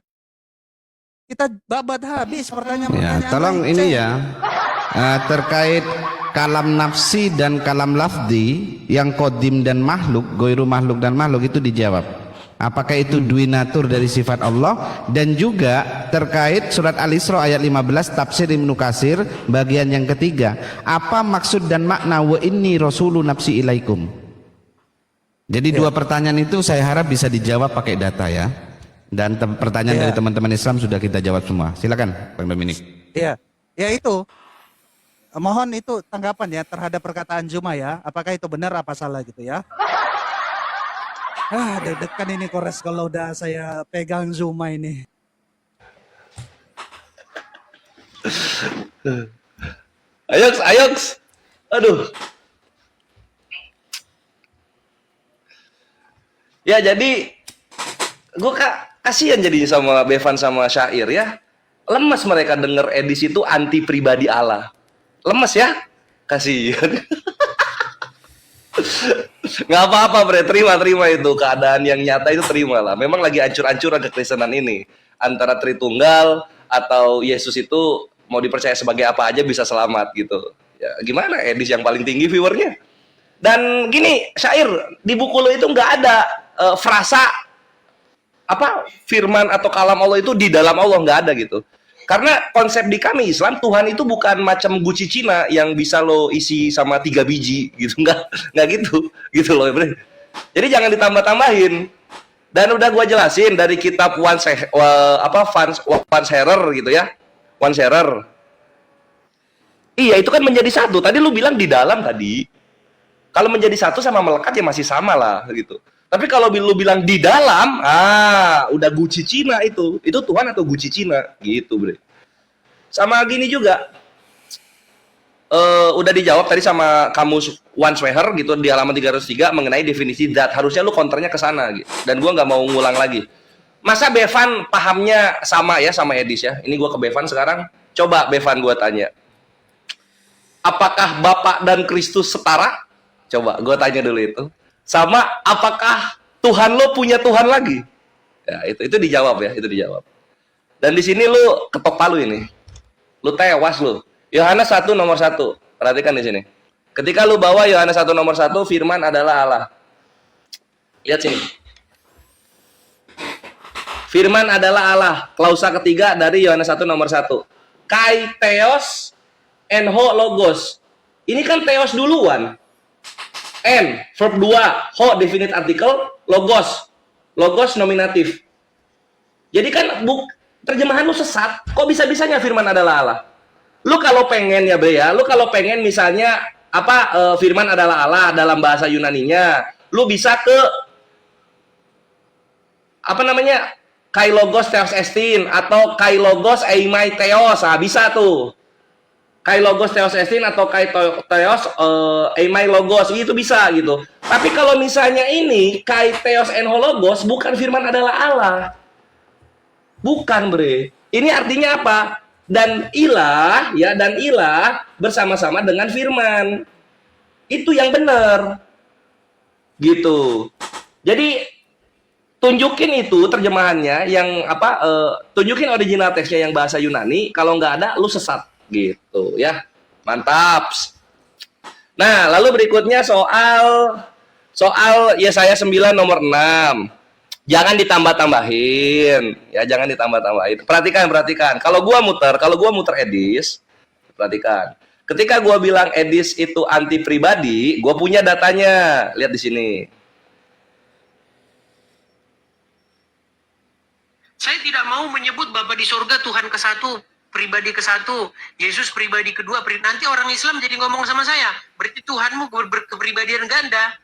Kita babat habis pertanyaan-pertanyaan. Ya, tolong ini ya, terkait kalam nafsi dan kalam lafdi yang kodim dan makhluk, goiru makhluk dan makhluk itu dijawab. Apakah itu duinatur dari sifat Allah? Dan juga terkait surat Al-Isra ayat 15 tafsir Ibnu Katsir bagian yang ketiga. Apa maksud dan makna wa inni rasulu nafsi ilaikum? Jadi dua pertanyaan itu saya harap bisa dijawab pakai data ya. Dan pertanyaan dari teman-teman Islam sudah kita jawab semua. Silakan Bang Dominik. Iya, ya itu. Mohon itu tanggapan ya terhadap perkataan Juma ya. Apakah itu benar apa salah gitu ya? Deg-degan ini Kores kalau udah saya pegang Zuma ini. Ayoks. Aduh. Ya jadi gue kasihan jadinya sama Bevan sama Syair ya. Lemes mereka denger Edis itu anti pribadi Allah. Lemes ya? Kasihan. Nggak apa-apa bre, terima itu keadaan yang nyata itu terimalah. Memang lagi ancur-ancuran kekristenan ini antara Tritunggal atau Yesus itu mau dipercaya sebagai apa aja bisa selamat gitu. Ya gimana Edis yang paling tinggi viewernya? Dan gini Syair, di buku lo itu nggak ada frasa apa firman atau kalam Allah itu di dalam Allah, nggak ada gitu. Karena konsep di kami Islam Tuhan itu bukan macam guci Cina yang bisa lo isi sama 3 biji gitu, nggak gitu loh bre. Jadi jangan ditambah-tambahin. Dan udah gua jelasin dari kitab One Sharer gitu ya, One Sharer. Iya itu kan menjadi satu. Tadi lu bilang di dalam tadi. Kalau menjadi satu sama melekat ya masih sama lah gitu. Tapi kalau lu bilang di dalam, udah guci Cina itu Tuhan atau guci Cina gitu bre. Sama gini juga, udah dijawab tadi sama kamus One Sweher gitu di halaman 303 mengenai definisi zat. Harusnya lu counternya ke sana gitu. Dan gua nggak mau ngulang lagi. Masa Bevan pahamnya sama ya sama Edis ya? Ini gua ke Bevan sekarang. Coba Bevan gua tanya, apakah Bapak dan Kristus setara? Coba gua tanya dulu itu. Sama apakah Tuhan lo punya Tuhan lagi? Ya, itu dijawab ya, itu dijawab. Dan di sini lu ketok palu ini. Lu tewas lu. Yohanes 1 nomor 1. Perhatikan di sini. Ketika lu bawa Yohanes 1 nomor 1, firman adalah Allah. Lihat sini. Firman adalah Allah. Klausa ketiga dari Yohanes 1 nomor 1. Kai theos en ho logos. Ini kan theos duluan. N, verb 2, ho definite article, logos nominatif. Jadi kan terjemahan lu sesat. Kok bisa-bisanya firman adalah Allah? Lu kalau pengen ya bre ya, lu kalau pengen misalnya firman adalah Allah dalam bahasa Yunaninya, lu bisa ke kai logos theos estin atau kai logos eimai theos, bisa tuh. Kai logos theos estin atau kai theos emai logos itu bisa gitu. Tapi kalau misalnya ini kai theos en logos bukan firman adalah Allah. Bukan, Bre. Ini artinya apa? Dan ilah ya, dan ilah bersama-sama dengan firman. Itu yang benar. Gitu. Jadi tunjukin itu terjemahannya yang apa, tunjukin original teksnya yang bahasa Yunani. Kalau nggak ada lu sesat gitu ya. Mantap. Nah, lalu berikutnya soal Yesaya 9 nomor 6. Jangan ditambah-tambahin ya, jangan ditambah-tambahin. Perhatikan. Kalau gua muter Edis, perhatikan. Ketika gua bilang Edis itu anti pribadi, gua punya datanya. Lihat di sini. Saya tidak mau menyebut Bapa di surga Tuhan ke-1, pribadi ke-1, Yesus pribadi kedua. Nanti orang Islam jadi ngomong sama saya, berarti Tuhanmu berkepribadian ganda.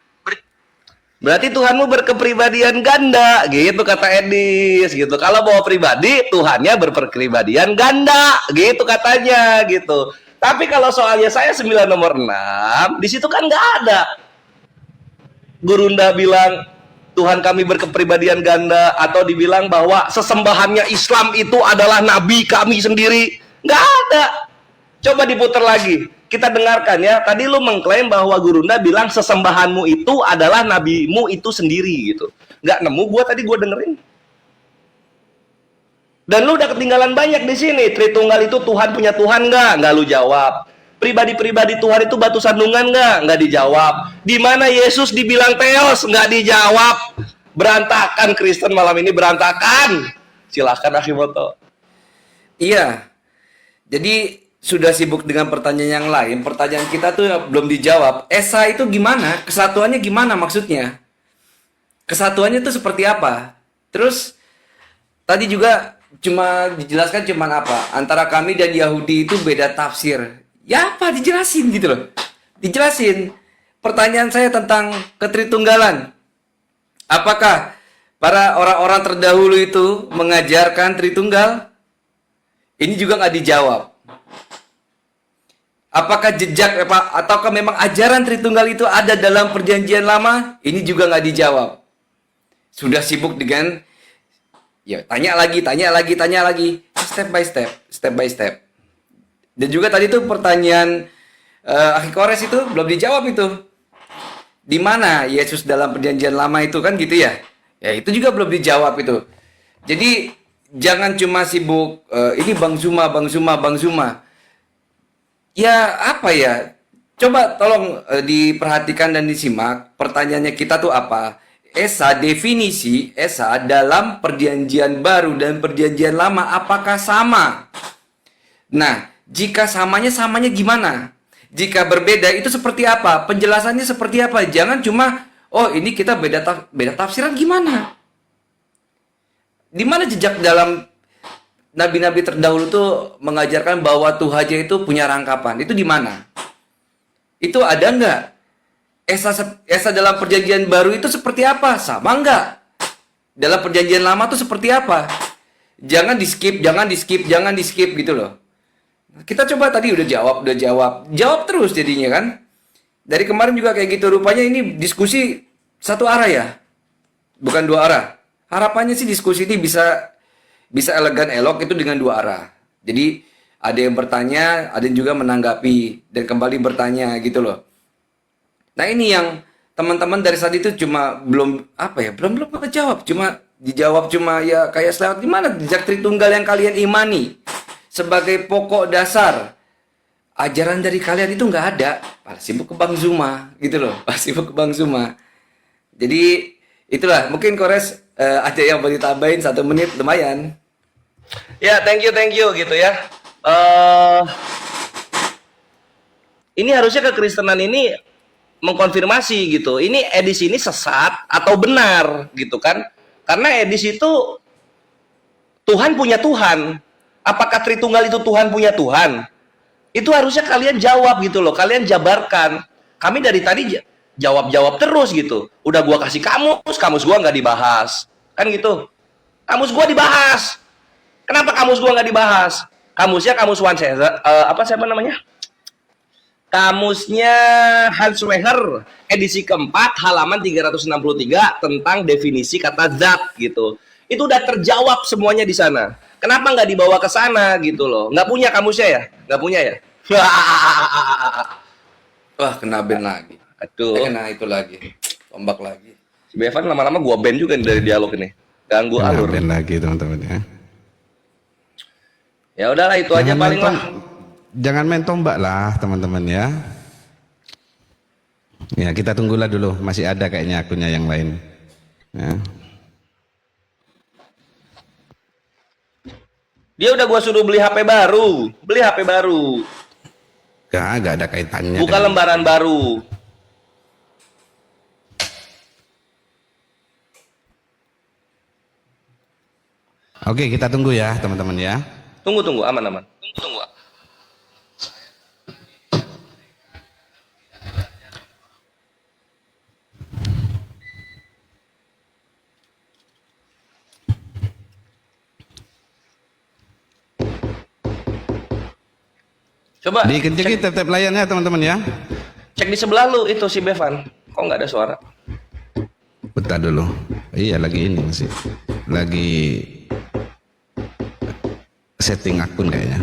Berarti Tuhanmu berkepribadian ganda, gitu kata Edis, gitu. Kalau bawa pribadi, Tuhannya berkepribadian ganda, gitu katanya, gitu. Tapi kalau soalnya saya 9 nomor 6, di situ kan nggak ada. Gurunda bilang Tuhan kami berkepribadian ganda, atau dibilang bahwa sesembahannya Islam itu adalah nabi kami sendiri. Nggak ada. Coba diputar lagi. Kita dengarkan ya. Tadi lu mengklaim bahwa Gurunda bilang sesembahanmu itu adalah nabimu itu sendiri gitu. Nggak nemu, gua dengerin. Dan lu udah ketinggalan banyak di sini. Tritunggal itu Tuhan punya Tuhan nggak? Nggak lu jawab. Pribadi-pribadi Tuhan itu batu sandungan nggak? Nggak dijawab. Di mana Yesus dibilang Theos? Nggak dijawab. Berantakan Kristen malam ini, berantakan. Silahkan Akimoto. Iya. Jadi sudah sibuk dengan pertanyaan yang lain. Pertanyaan kita tuh belum dijawab. Esa itu gimana? Kesatuannya gimana maksudnya? Kesatuannya itu seperti apa? Terus tadi juga cuma dijelaskan cuman apa? Antara kami dan Yahudi itu beda tafsir. Ya apa? Dijelasin gitu loh. Dijelasin. Pertanyaan saya tentang ketritunggalan. Apakah para orang-orang terdahulu itu mengajarkan Tritunggal? Ini juga nggak dijawab. Apakah jejak ataukah memang ajaran Tritunggal itu ada dalam perjanjian lama? Ini juga nggak dijawab. Sudah sibuk dengan ya tanya lagi, step by step. Dan juga tadi tuh pertanyaan Akhi Kores itu belum dijawab itu. Di mana Yesus dalam perjanjian lama itu kan gitu ya? Ya itu juga belum dijawab itu. Jadi jangan cuma sibuk ini Bang Zuma. Ya apa ya? Coba tolong diperhatikan dan disimak. Pertanyaannya kita tuh apa? Definisi Esa dalam perjanjian baru dan perjanjian lama apakah sama? Nah, jika samanya gimana? Jika berbeda itu seperti apa? Penjelasannya seperti apa? Jangan cuma oh ini kita beda tafsiran gimana? Di mana jejak dalam nabi-nabi terdahulu tuh mengajarkan bahwa Tuhannya itu punya rangkapan. Itu di mana? Itu ada nggak? Esa dalam perjanjian baru itu seperti apa? Sama nggak? Dalam perjanjian lama tuh seperti apa? Jangan di skip gitu loh. Kita coba tadi udah jawab terus jadinya kan. Dari kemarin juga kayak gitu. Rupanya ini diskusi satu arah ya, bukan dua arah. Harapannya sih diskusi ini bisa elegan elok itu dengan dua arah. Jadi ada yang bertanya, ada yang juga menanggapi dan kembali bertanya gitu loh. Nah ini yang teman-teman dari tadi itu cuma belum kejawab, cuma dijawab cuma ya kayak selewat di mana jejak Tritunggal yang kalian imani sebagai pokok dasar ajaran dari kalian itu nggak ada. Malah sibuk ke Bang Zuma gitu loh, sibuk ke Bang Zuma. Jadi itulah mungkin Kores ada yang mau ditambahin 1 menit lumayan. Ya, thank you gitu ya. Ini harusnya kekristenan ini mengkonfirmasi gitu. Ini Edis ini sesat atau benar gitu kan? Karena Edis itu Tuhan punya Tuhan. Apakah Tritunggal itu Tuhan punya Tuhan? Itu harusnya kalian jawab gitu loh. Kalian jabarkan. Kami dari tadi jawab terus gitu. Udah gua kasih kamus gua nggak dibahas. Kan gitu. Kamus gua dibahas. Kenapa kamus gua nggak dibahas? Kamusnya kamus Hans Weger, apa siapa namanya? Kamusnya Hans Weger edisi keempat halaman 363 tentang definisi kata zat gitu. Itu udah terjawab semuanya di sana. Kenapa nggak dibawa ke sana gitu loh? Nggak punya kamusnya ya? Nggak punya ya? Wah, kena ban lagi. Aduh, Kena itu lagi. Tombak lagi. si Bevan lama-lama gua ban juga nih dari dialog ini. Ganggu alur. Ben lagi teman-teman ya. Ya udahlah itu aja paling lah. Jangan main tombak lah teman-teman ya. Ya kita tunggulah dulu, masih ada kayaknya akunnya yang lain. Ya. Dia udah gua suruh beli HP baru. Beli HP baru. Gak ada kaitannya. Buka lembaran baru. Oke, kita tunggu ya teman-teman ya. Tunggu, aman. Tunggu. Coba Dikencengin tap-tap layarnya teman-teman ya. cek di sebelah lu itu si Bevan. Kok nggak ada suara? Bentar dulu. Iya lagi ini masih. Lagi setting akun kayaknya.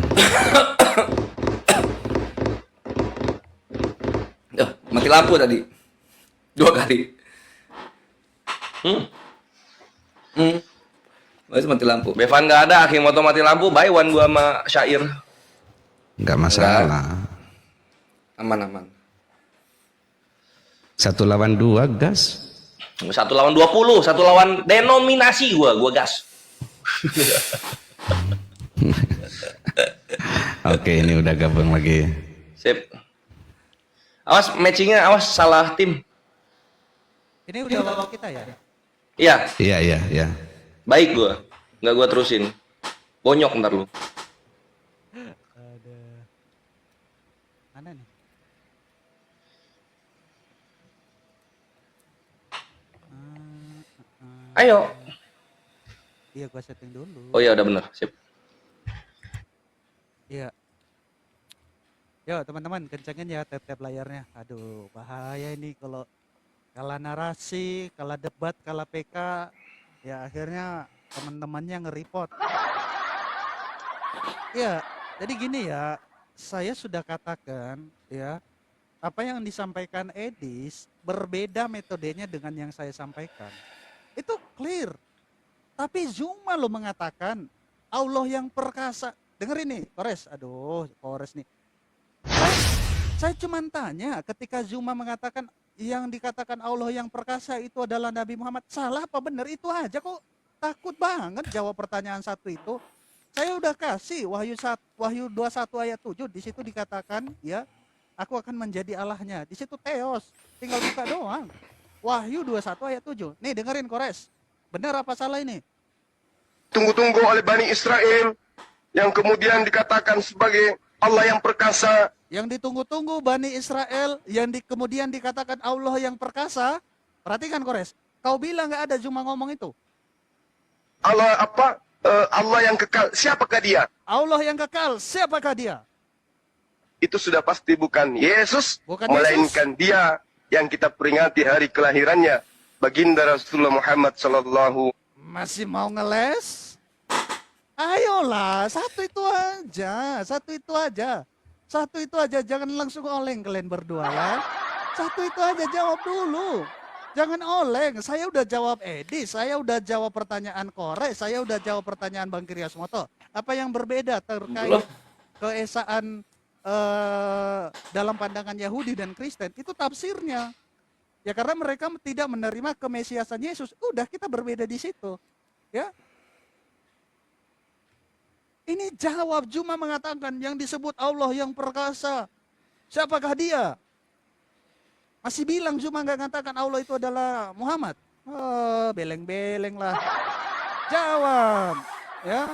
Mati lampu tadi. 2 kali. Masih mati lampu. Bevan nggak ada, Akimoto mati lampu, buy one gua sama Syair. Nggak masalah. Aman. 1 lawan 2 gas. 1 lawan 20, 1 lawan denominasi gua gas. Oke, ini udah gabung lagi. Sip. Awas matchingnya, awas salah tim. Ini udah babak kita ya? Iya, Iya. baik gua. Nggak gua terusin. Bonyok ntar lu. Ada mana nih? Ayo. Iya, gua setting dulu. Oh iya udah bener. Sip. Iya. Yo teman-teman, kencengin ya tap-tap layarnya. Aduh, bahaya ini kalau kalah narasi, kalah debat, kalah PK, ya akhirnya teman-temannya nge-report. Ya, jadi gini ya, saya sudah katakan ya, apa yang disampaikan Edis berbeda metodenya dengan yang saya sampaikan. Itu clear. Tapi Zuma lo mengatakan Allah yang perkasa. Dengar ini, Kores. Aduh, Kores nih. Saya cuma tanya, ketika Zuma mengatakan yang dikatakan Allah yang perkasa itu adalah Nabi Muhammad, salah apa benar? Itu aja kok takut banget jawab pertanyaan satu itu. Saya udah kasih Wahyu 21 ayat 7, di situ dikatakan ya, aku akan menjadi Allahnya. Di situ Theos, tinggal buka doang. Wahyu 21 ayat 7. Nih dengerin Kores. Benar apa salah ini? Tunggu-tunggu oleh Bani Israel yang kemudian dikatakan sebagai Allah yang perkasa. Yang ditunggu-tunggu Bani Israel, yang kemudian dikatakan Allah yang perkasa. Perhatikan Kores, kau bilang nggak ada Zuma ngomong itu. Allah apa? Allah yang kekal. Siapakah dia? Allah yang kekal, siapakah dia? Itu sudah pasti bukan Yesus, Bukan melainkan dia yang kita peringati hari kelahirannya, baginda Rasulullah Muhammad sallallahu. Masih mau ngeles? Ayolah, satu itu aja, jangan langsung oleng kalian berdua ya. Satu itu aja, jawab dulu. Jangan oleng, saya udah jawab Edi, saya udah jawab pertanyaan Kore, saya udah jawab pertanyaan Bang Kiryasmoto. Apa yang berbeda terkait keesaan dalam pandangan Yahudi dan Kristen? Itu tafsirnya. Ya karena mereka tidak menerima kemesiasan Yesus. Udah, kita berbeda di situ. Ya. Ini jawab, Zuma mengatakan yang disebut Allah yang perkasa. Siapakah dia? Masih bilang Zuma nggak mengatakan Allah itu adalah Muhammad. Oh, beleng-beleng lah. Jawab. Ya.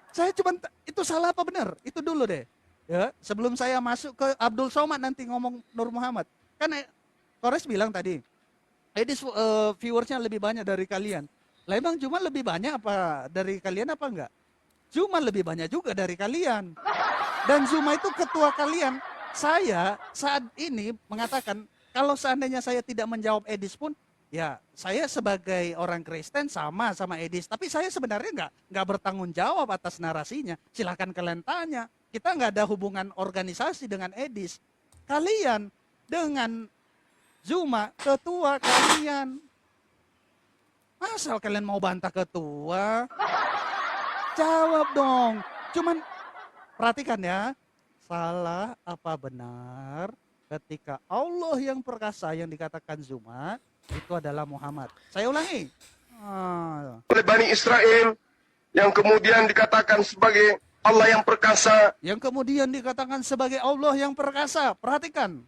Saya cuma, itu salah apa benar? Itu dulu deh. Ya, sebelum saya masuk ke Abdul Somad nanti ngomong Nur Muhammad. Kan Kores bilang tadi, viewersnya lebih banyak dari kalian. Lah emang cuma lebih banyak apa dari kalian apa enggak? Zuma lebih banyak juga dari kalian. Dan Zuma itu ketua kalian. Saya saat ini mengatakan, kalau seandainya saya tidak menjawab Edis pun, ya saya sebagai orang Kristen sama Edis. Tapi saya sebenarnya nggak bertanggung jawab atas narasinya. Silahkan kalian tanya. Kita nggak ada hubungan organisasi dengan Edis. Kalian dengan Zuma, ketua kalian. Asal kalian mau bantah ketua, jawab dong. Cuman perhatikan ya, salah apa benar ketika Allah yang perkasa yang dikatakan Zuma itu adalah Muhammad. Saya ulangi. Oleh Bani Israel yang kemudian dikatakan sebagai Allah yang perkasa. Yang kemudian dikatakan sebagai Allah yang perkasa. Perhatikan.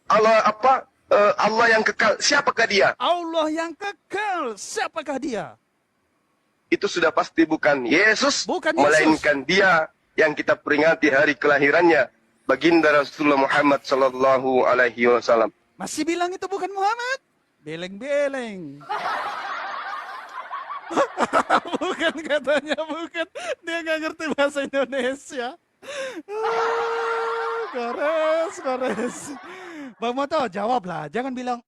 Allah apa? Allah yang kekal. Siapakah dia? Allah yang kekal. Siapakah dia? Itu sudah pasti bukan Yesus, Bukan Yesus. melainkan dia yang kita peringati hari kelahirannya, baginda Rasulullah Muhammad sallallahu alaihi wasallam. Masih bilang itu bukan Muhammad? Beleng-beleng. Bukan katanya, bukan. Dia nggak ngerti bahasa Indonesia. Kores. Bang Moto, jawablah. Jangan bilang,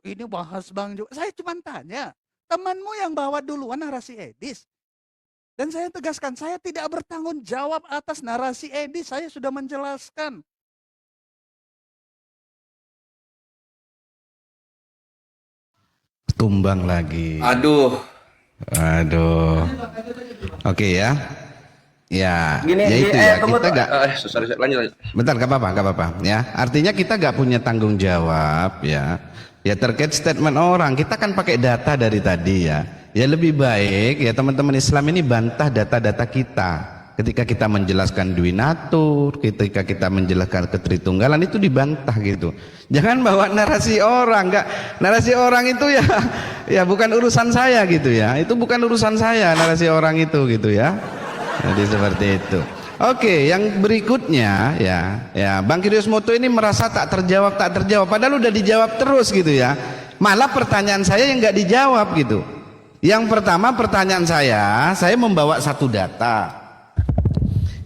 ini bahas Bang Jo. Saya cuma tanya, temanmu yang bawa duluan narasi Edis. Dan saya tegaskan, saya tidak bertanggung jawab atas narasi Edis. Saya sudah menjelaskan. Tumbang lagi. Aduh, Oke ya. Ya, Gini, ya itu ya. kamu Kita nggak. sorry, lanjut. Bentar, gak apa-apa. Ya, artinya kita gak punya tanggung jawab ya. Ya terkait statement orang, kita kan pakai data dari tadi ya. Ya lebih baik ya teman-teman Islam ini bantah data-data kita. Ketika kita menjelaskan Dwinatur, ketika kita menjelaskan ketritunggalan itu dibantah gitu. Jangan bawa narasi orang, narasi orang itu ya bukan urusan saya gitu ya. Itu bukan urusan saya narasi orang itu gitu ya. Jadi seperti itu. Oke, yang berikutnya ya Bang Kiryosmoto ini merasa tak terjawab, padahal udah dijawab terus gitu ya. Malah pertanyaan saya yang nggak dijawab gitu. Yang pertama pertanyaan saya membawa satu data.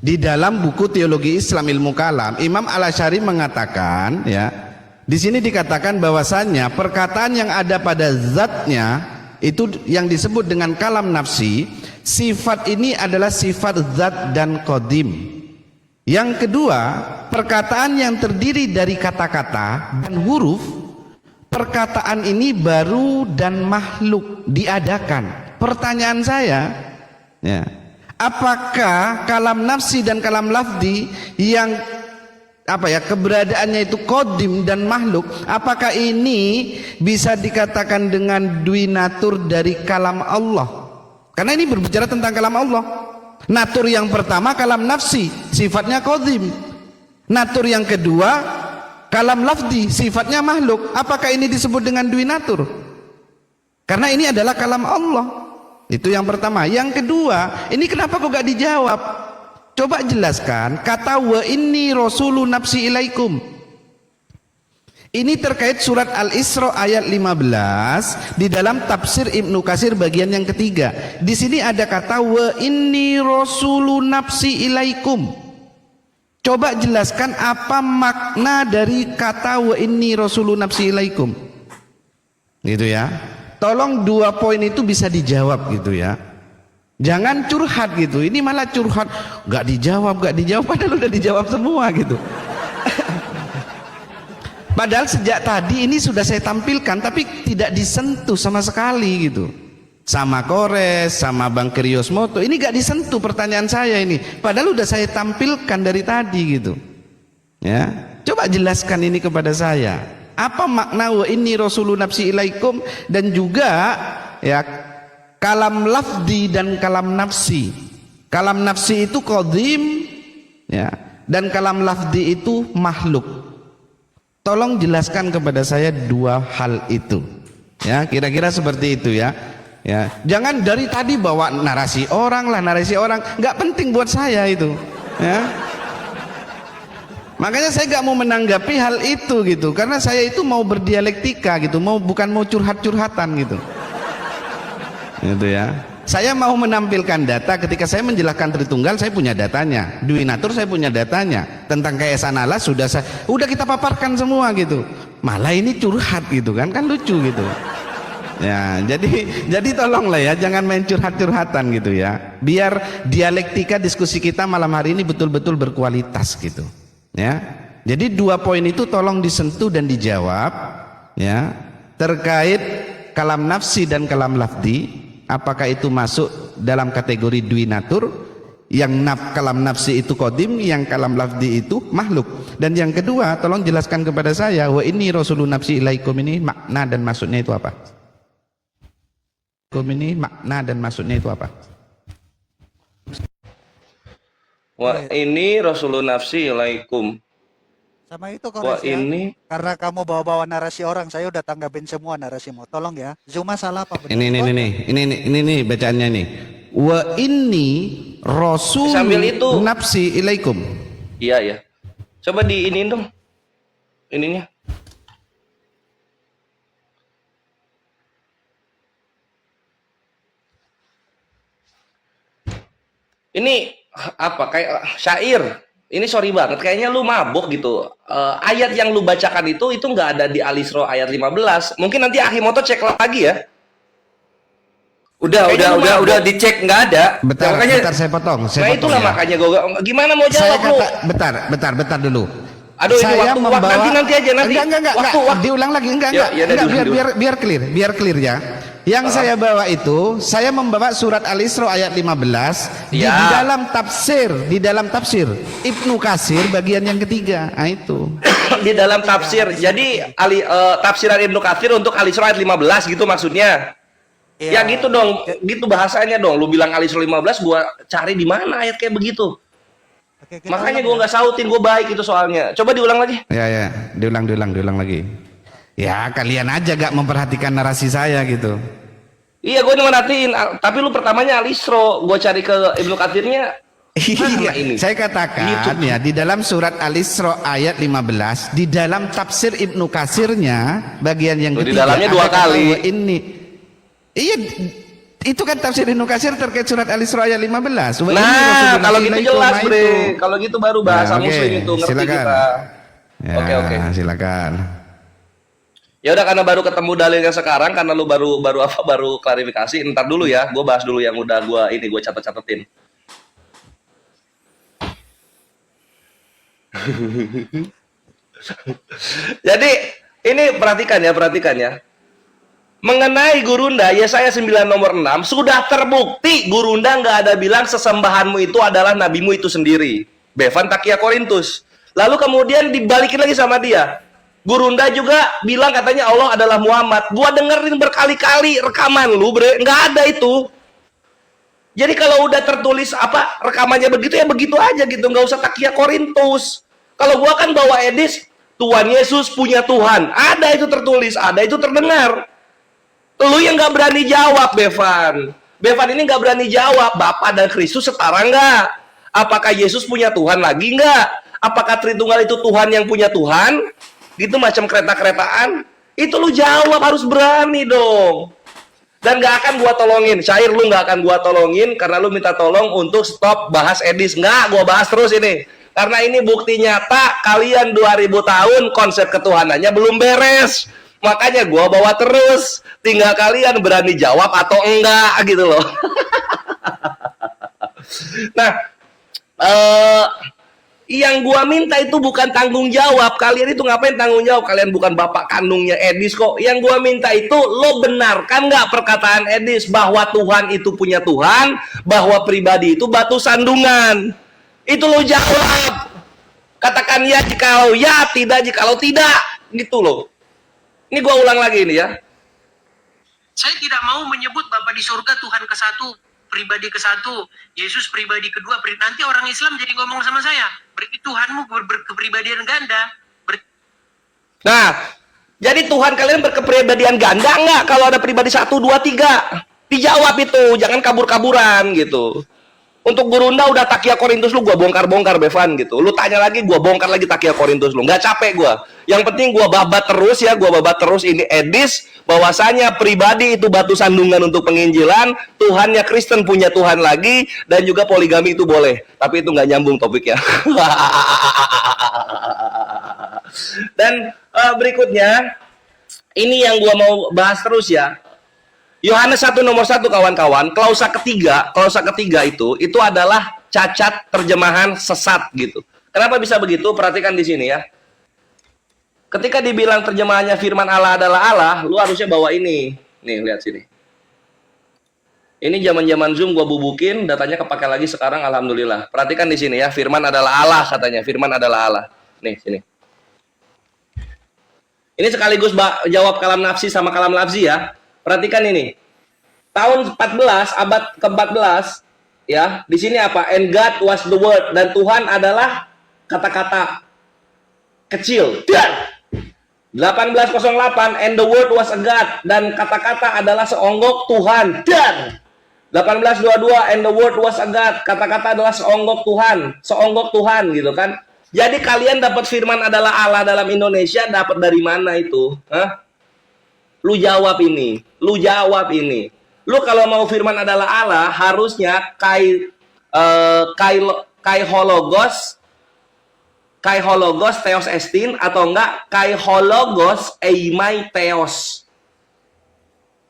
Di dalam buku Teologi Islam Ilmu Kalam, Imam Al-Asy'ari mengatakan ya, di sini dikatakan bahwasannya perkataan yang ada pada zatnya itu yang disebut dengan kalam nafsi. Sifat ini adalah sifat zat dan qadim. Yang kedua, perkataan yang terdiri dari kata-kata dan huruf, perkataan ini baru dan makhluk diadakan. Pertanyaan saya, ya, apakah kalam nafsi dan kalam lafzi yang keberadaannya itu qadim dan makhluk, apakah ini bisa dikatakan dengan dwinatur dari kalam Allah? Karena ini berbicara tentang kalam Allah. Natur yang pertama kalam nafsi, sifatnya qadim. Natur yang kedua kalam lafzi, sifatnya makhluk. Apakah ini disebut dengan dwinatur? Karena ini adalah kalam Allah. Itu yang pertama. Yang kedua, ini kenapa kok gak dijawab? Coba jelaskan kata wa inni rasulu nafsi ilaikum. Ini terkait surat Al-Isra ayat 15 di dalam tafsir Ibnu Katsir bagian yang ketiga. Di sini ada kata wa inni rasulu nafsi ilaikum. Coba jelaskan apa makna dari kata wa inni rasulu nafsi ilaikum. Gitu ya. Tolong 2 poin itu bisa dijawab gitu ya. Jangan curhat gitu. Ini malah curhat, gak dijawab padahal udah dijawab semua gitu. Padahal sejak tadi ini sudah saya tampilkan tapi tidak disentuh sama sekali gitu. Sama Kores, sama Bang Kiryosmoto, ini gak disentuh pertanyaan saya ini. Padahal udah saya tampilkan dari tadi gitu. Ya, coba jelaskan ini kepada saya. Apa makna wa inni rasulu nafsi ilaikum, dan juga ya kalam lafzi dan kalam nafsi. Kalam nafsi itu qadim ya, dan kalam lafzi itu makhluk. Tolong jelaskan kepada saya 2 hal itu. Ya, kira-kira seperti itu ya. Ya, jangan dari tadi bawa narasi orang, nggak penting buat saya itu. Ya. Makanya saya nggak mau menanggapi hal itu gitu, karena saya itu mau berdialektika gitu, bukan mau curhat-curhatan gitu. Gitu ya. Saya mau menampilkan data. Ketika saya menjelaskan Tritunggal, saya punya datanya. Dwinatur saya punya datanya. Tentang keesaan Allah udah kita paparkan semua gitu. Malah ini curhat gitu kan lucu gitu. Ya, jadi tolonglah ya, jangan main curhat-curhatan gitu ya. Biar dialektika diskusi kita malam hari ini betul-betul berkualitas gitu. Ya. Jadi 2 poin itu tolong disentuh dan dijawab ya, terkait kalam nafsi dan kalam lafdi. Apakah itu masuk dalam kategori dwinatur, yang kalam nafsi itu kodim, yang kalam lafdi itu makhluk. Dan yang kedua, tolong jelaskan kepada saya, wa inni rasulun nafsi ilaikum ini makna dan maksudnya itu apa? Ini makna dan maksudnya itu apa? Wa ini rasulun nafsi ilaikum. Sama itu Wah, Kores ya. ini Karena kamu bawa-bawa narasi orang, saya udah tanggapin semua narasimu. Tolong ya. Zuma salah apa benar? Ini nih bacaannya nih. Wa inni rasul Sambil itu. nafsi ilaikum. iya ya. Coba diinin dong. Ininya. Ini apa kayak syair. Ini sorry banget, kayaknya lu mabok gitu. Ayat yang lu bacakan itu nggak ada di Al-Isra ayat 15. Mungkin nanti Akimoto cek lagi ya. Udah dicek nggak ada. Bentar, Makanya bentar saya potong. Nah itulah ya. makanya gue gimana mau Saya jawab lu? bentar dulu. Aduh ini waktu nanti aja nanti. Enggak. Waktu. Diulang lagi enggak. Ya, Biar clear ya. Yang saya bawa itu, saya membawa surat Al-Isra ayat 15 di dalam tafsir Ibnu Katsir bagian yang ketiga. Nah itu. Di dalam tafsir. Jadi tafsiran Ibnu Katsir untuk Al-Isra ayat 15 gitu maksudnya. Ya gitu dong, gitu bahasanya dong. Lu bilang Al-Isra 15, gua cari di mana ayat kayak begitu. Oke, Makanya gua nggak sautin, gua baik itu soalnya. Coba diulang lagi. Ya, diulang lagi. Ya, kalian aja gak memperhatikan narasi saya gitu. Iya, gua merhatiin. Tapi lu pertamanya Al-Isra, gua cari ke Ibnu Katsirnya. Iya, ini? saya katakan Gitu. ya di dalam surat Al-Isra ayat 15 di dalam tafsir Ibnu Katsirnya bagian yang Di ketiga dalamnya 2 ada kata kali. wa ini. Iya, itu kan tafsir Ibnu Katsir terkait surat Al-Isra ayat 15. Wa inni Nah, rasulun kalau gitu ilaikum, jelas, nah Bre. itu. Kalau gitu baru bahasa Ya, oke. muslim itu ngerti Silakan. kita. Ya, Oke. silakan. Ya udah karena baru ketemu dalilnya sekarang karena lu baru klarifikasi. Ntar dulu ya, gue bahas dulu yang udah gue catetin. Jadi ini perhatikan ya. Mengenai Gurunda, Yesaya 9 nomor 6 sudah terbukti Gurunda nggak ada bilang sesembahanmu itu adalah nabimu itu sendiri. Bevan Takia Korintus. Lalu kemudian dibalikin lagi sama dia. Gurunda juga bilang katanya Allah adalah Muhammad. Gua dengerin berkali-kali rekaman lu, Bre. Nggak ada itu. Jadi kalau udah tertulis rekamannya begitu ya begitu aja gitu, nggak usah Takia Korintus. Kalau gua kan bawa edis Tuhan Yesus punya Tuhan. Ada itu tertulis, ada itu terdengar. Lu yang nggak berani jawab, Bevan. Bevan ini nggak berani jawab. Bapa dan Kristus setara nggak? Apakah Yesus punya Tuhan lagi nggak? Apakah Tritunggal itu Tuhan yang punya Tuhan? Gitu macam kereta-keretaan. Itu lu jawab, harus berani dong. Dan nggak akan gua tolongin. Syair lu nggak akan gua tolongin karena lu minta tolong untuk stop bahas edis. Nggak, gua bahas terus ini. Karena ini bukti nyata kalian 2000 tahun konsep ketuhanannya belum beres. Makanya gua bawa terus. Tinggal kalian berani jawab atau enggak gitu loh. Nah, yang gua minta itu bukan tanggung jawab. Kalian itu ngapain tanggung jawab? Kalian bukan bapak kandungnya Edis kok. Yang gua minta itu lo benarkan nggak perkataan Edis bahwa Tuhan itu punya Tuhan, bahwa pribadi itu batu sandungan. Itu lo jawab. Katakan ya jikalau ya, tidak jikalau tidak. Gitu loh. Ini gua ulang lagi ini ya. Saya tidak mau menyebut Bapa di surga Tuhan ke-1, pribadi ke-1, Yesus pribadi kedua. Nanti orang Islam jadi ngomong sama saya, berarti Tuhanmu berkepribadian ganda. Nah, jadi Tuhan kalian berkepribadian ganda nggak kalau ada pribadi 1, 2, 3? Dijawab itu, jangan kabur-kaburan gitu. Untuk Gurunda udah Takia Korintus lu gua bongkar-bongkar Bevan gitu. Lu tanya lagi gua bongkar lagi Takia Korintus lu. Nggak capek gua. Yang penting gua babat terus ya, gua babat terus ini edis bahwasanya pribadi itu batu sandungan untuk penginjilan, Tuhannya Kristen punya Tuhan lagi, dan juga poligami itu boleh. Tapi itu nggak nyambung topiknya. Dan berikutnya ini yang gua mau bahas terus ya. Yohanes 1 nomor 1 kawan-kawan, klausa ketiga itu adalah cacat terjemahan sesat gitu. Kenapa bisa begitu? Perhatikan di sini ya. Ketika dibilang terjemahannya firman Allah adalah Allah, lu harusnya bawa ini. Nih, lihat sini. Ini zaman-zaman Zoom gua bubukin, datanya kepake lagi sekarang alhamdulillah. Perhatikan di sini ya, firman adalah Allah katanya, firman adalah Allah. Nih, sini. Ini sekaligus jawab kalam nafsi sama kalam lafzi ya. Perhatikan ini. Tahun 14, abad ke-14 ya. Di sini apa? And God was the word, dan Tuhan adalah kata-kata kecil. Dan 1808 and the word was a God, dan kata-kata adalah seonggok Tuhan. Dan 1822 and the word was a God, kata-kata adalah seonggok Tuhan gitu kan. Jadi kalian dapat firman adalah Allah dalam Indonesia dapat dari mana itu? Hah? Lu jawab ini. Lu kalau mau firman adalah Allah, harusnya kai hologos theos estin, atau enggak kai hologos eimai theos.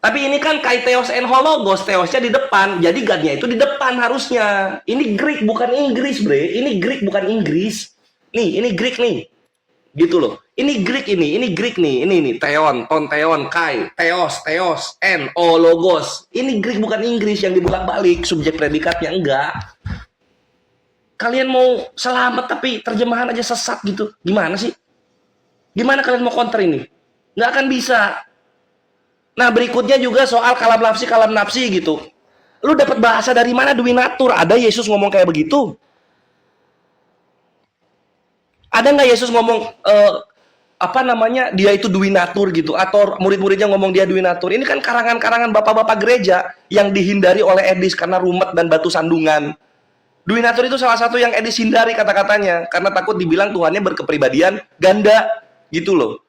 Tapi ini kan kai theos and hologos, theosnya di depan, jadi Godnya itu di depan harusnya. Ini Greek bukan Inggris, bre. Ini Greek bukan Inggris. Nih, ini Greek nih. Gitu loh. Ini Greek nih. Ini theon, tonteon, kai, theos, en, logos. Ini Greek bukan Inggris yang dibolak-balik, subjek predikatnya enggak. Kalian mau selamat tapi terjemahan aja sesat gitu. Gimana sih? Gimana kalian mau counter ini? Nggak akan bisa. Nah, berikutnya juga soal kalam nafsi gitu. Lu dapat bahasa dari mana duinatur? Ada Yesus ngomong kayak begitu? Ada nggak Yesus ngomong dia itu duinatur gitu, atau murid-muridnya ngomong dia duinatur? Ini kan karangan-karangan bapak-bapak gereja yang dihindari oleh Edis karena rumet dan batu sandungan. Duinatur itu salah satu yang Edis hindari kata-katanya karena takut dibilang Tuhannya berkepribadian ganda gitu loh.